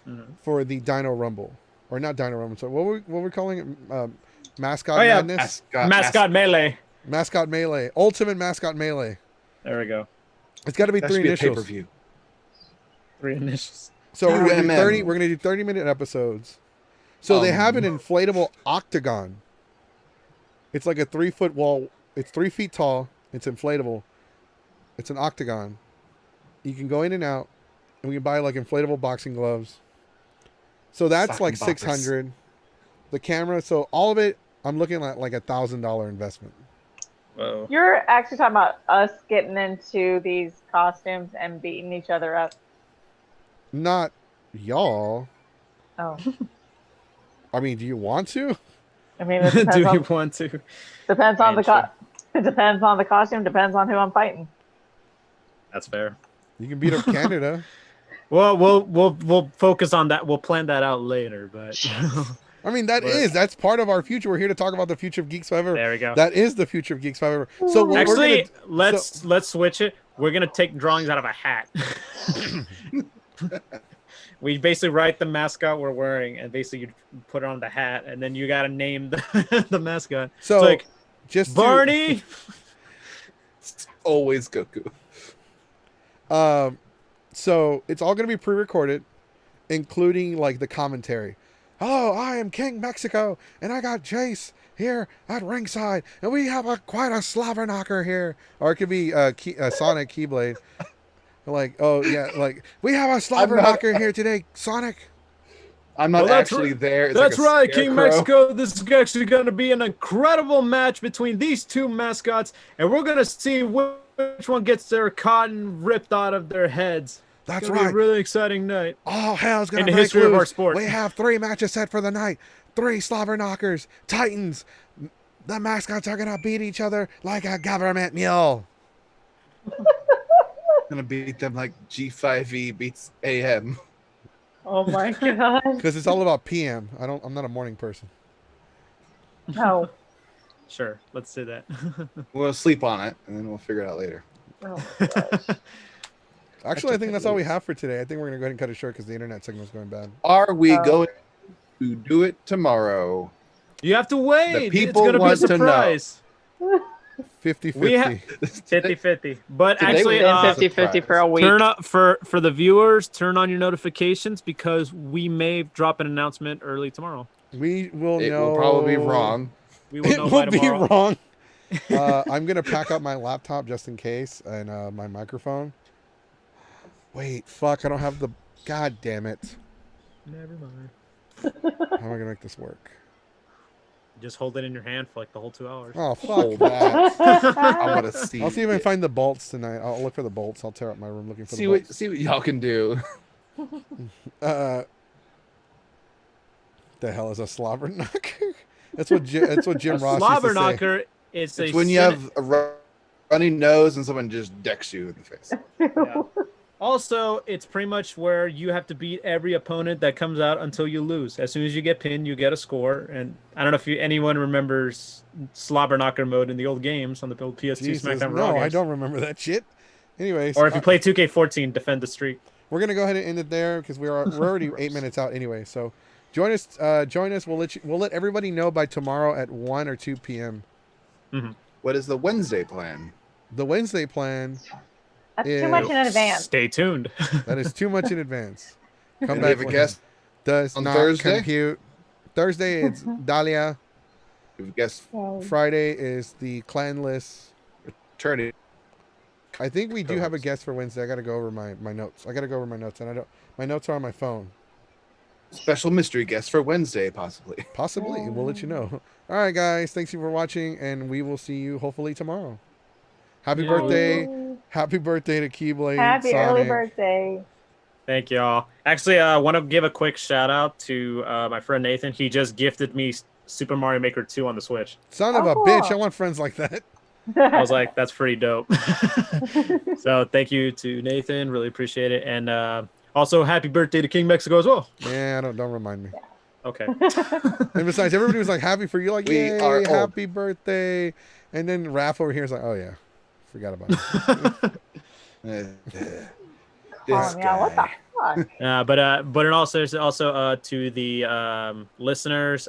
Mhm. for the Dino Rumble, or not Dino Rumble. So what were we calling it? Mascot Oh, yeah. Madness. Mascot melee. Mascot Melee. Ultimate Mascot Melee. There we go. It's got to be That 3 should be a initials. pay-per-view. 3 initials. So we're gonna do UMM. 30. We're gonna do 30-minute episodes. So they have an inflatable octagon. It's like a 3-foot wall. It's 3 feet tall. It's inflatable. It's an octagon. You can go in and out, and we can buy like inflatable boxing gloves. So that's Sock like and boppers. 600. The camera. So all of it, I'm looking at like $1,000 investment. Whoa. You're actually talking about us getting into these costumes and beating each other up. Not y'all. Oh, I mean, do you want to? I mean, it Do depends, you on, want to? depends on the Sure. it depends on the costume. Depends on who I'm fighting. That's fair. You can beat up Canada. Well, we'll focus on that. We'll plan that out later. But I mean, that's part of our future. We're here to talk about the future of Geeks 5 Ever. there we go. That is the future of Geeks 5 Ever. So what Actually, we're gonna, let's switch it. We're gonna take drawings out of a hat. We basically write the mascot we're wearing, and basically you put it on the hat, and then you gotta name the mascot. so It's like just Barney. Always Goku. So it's all gonna be pre-recorded, including like the commentary. Hello, I am King Mexico, and I got Jace here at ringside, and we have quite a slobber knocker here. Or it could be Sonic Keyblade. Like, oh yeah, like we have a slobber knocker here today, Sonic. I'm not Well, that's actually there. It's That's like a right, King scarecrow. Mexico. This is actually going to be an incredible match between these two mascots, and we're going to see which one gets their cotton ripped out of their heads. That's It's gonna be right. a really exciting night. All hell's gonna In the break history of our loose. sport. We have 3 matches set for the night. 3 slobber knockers, Titans. The mascots are gonna beat each other like a government mule. Gonna beat them like G5E beats AM. Oh my god! Because it's all about PM. I'm not a morning person. No. Sure, let's do that. We'll sleep on it and then we'll figure it out later. Oh my gosh. Actually, I think that's all we have for today. I think we're gonna go ahead and cut it short because the internet signal's going bad. Are we Oh. going to do it tomorrow? You have to wait. people it's going to be a want to know. surprise. 50-50. We have 50-50. But Today actually, we had 50-50 for a week. turn up for the viewers. Turn on your notifications because we may drop an announcement early tomorrow. We will It know. will probably be wrong. We will It know will by be tomorrow. wrong. I'm gonna pack up my laptop just in case and my microphone. Wait, fuck! I don't have the. God damn it! Never mind. How am I gonna make this work? Just hold it in your hand for like the whole 2 hours. Oh fuck that! I want to see. I'll see if I can it. find the bolts tonight. I'll look for the bolts. I'll tear up my room looking for See the what bolts. see what y'all can do. The hell is a slobber knocker? That's what Jim A Ross used slobber to say. knocker is It's a when you have a runny nose and someone just decks you in the face. Yeah. Also, it's pretty much where you have to beat every opponent that comes out until you lose. As soon as you get pinned, you get a score. And I don't know if anyone remembers slobber knocker mode in the old games on the old PS2 Jesus, SmackDown no, Raw I games. don't remember that shit. Anyways, Or if you play 2K14, defend the streak. we're gonna go ahead and end it there because we're already 8 minutes out anyway. So join us. We'll let everybody know by tomorrow at 1 or 2 p.m. What is the Wednesday plan? The Wednesday plan. That's too much in advance. Stay tuned. That is too much in advance. Come And back. we have a when- guest Does on not Thursday? compute. Thursday it's Dahlia. We have a guest Friday is the clanless. attorney. I think we do have a Co-host. guest for Wednesday. I got to go over my notes. I got to go over my notes, and I don't. My notes are on my phone. Special mystery guest for Wednesday, possibly. Possibly, we'll let you know. All right, guys. Thanks you for watching, and we will see you hopefully tomorrow. Happy Yeah. birthday! Happy birthday to Keyblade. Happy Sonic. early birthday. Thank y'all. Actually, I want to give a quick shout out to my friend Nathan. He just gifted me Super Mario Maker 2 on the Switch. Son of Oh, a cool. bitch! I want friends like that. I was like, that's pretty dope. So thank you to Nathan. Really appreciate it. And also, happy birthday to King Mexico as well. Yeah, don't remind me. Okay. And besides, everybody was like happy for you, like We yay, are old. happy birthday. And then Raph over here is like, oh yeah, forgot about it. Oh, yeah, what the fuck? But in all seriousness, also to the listeners,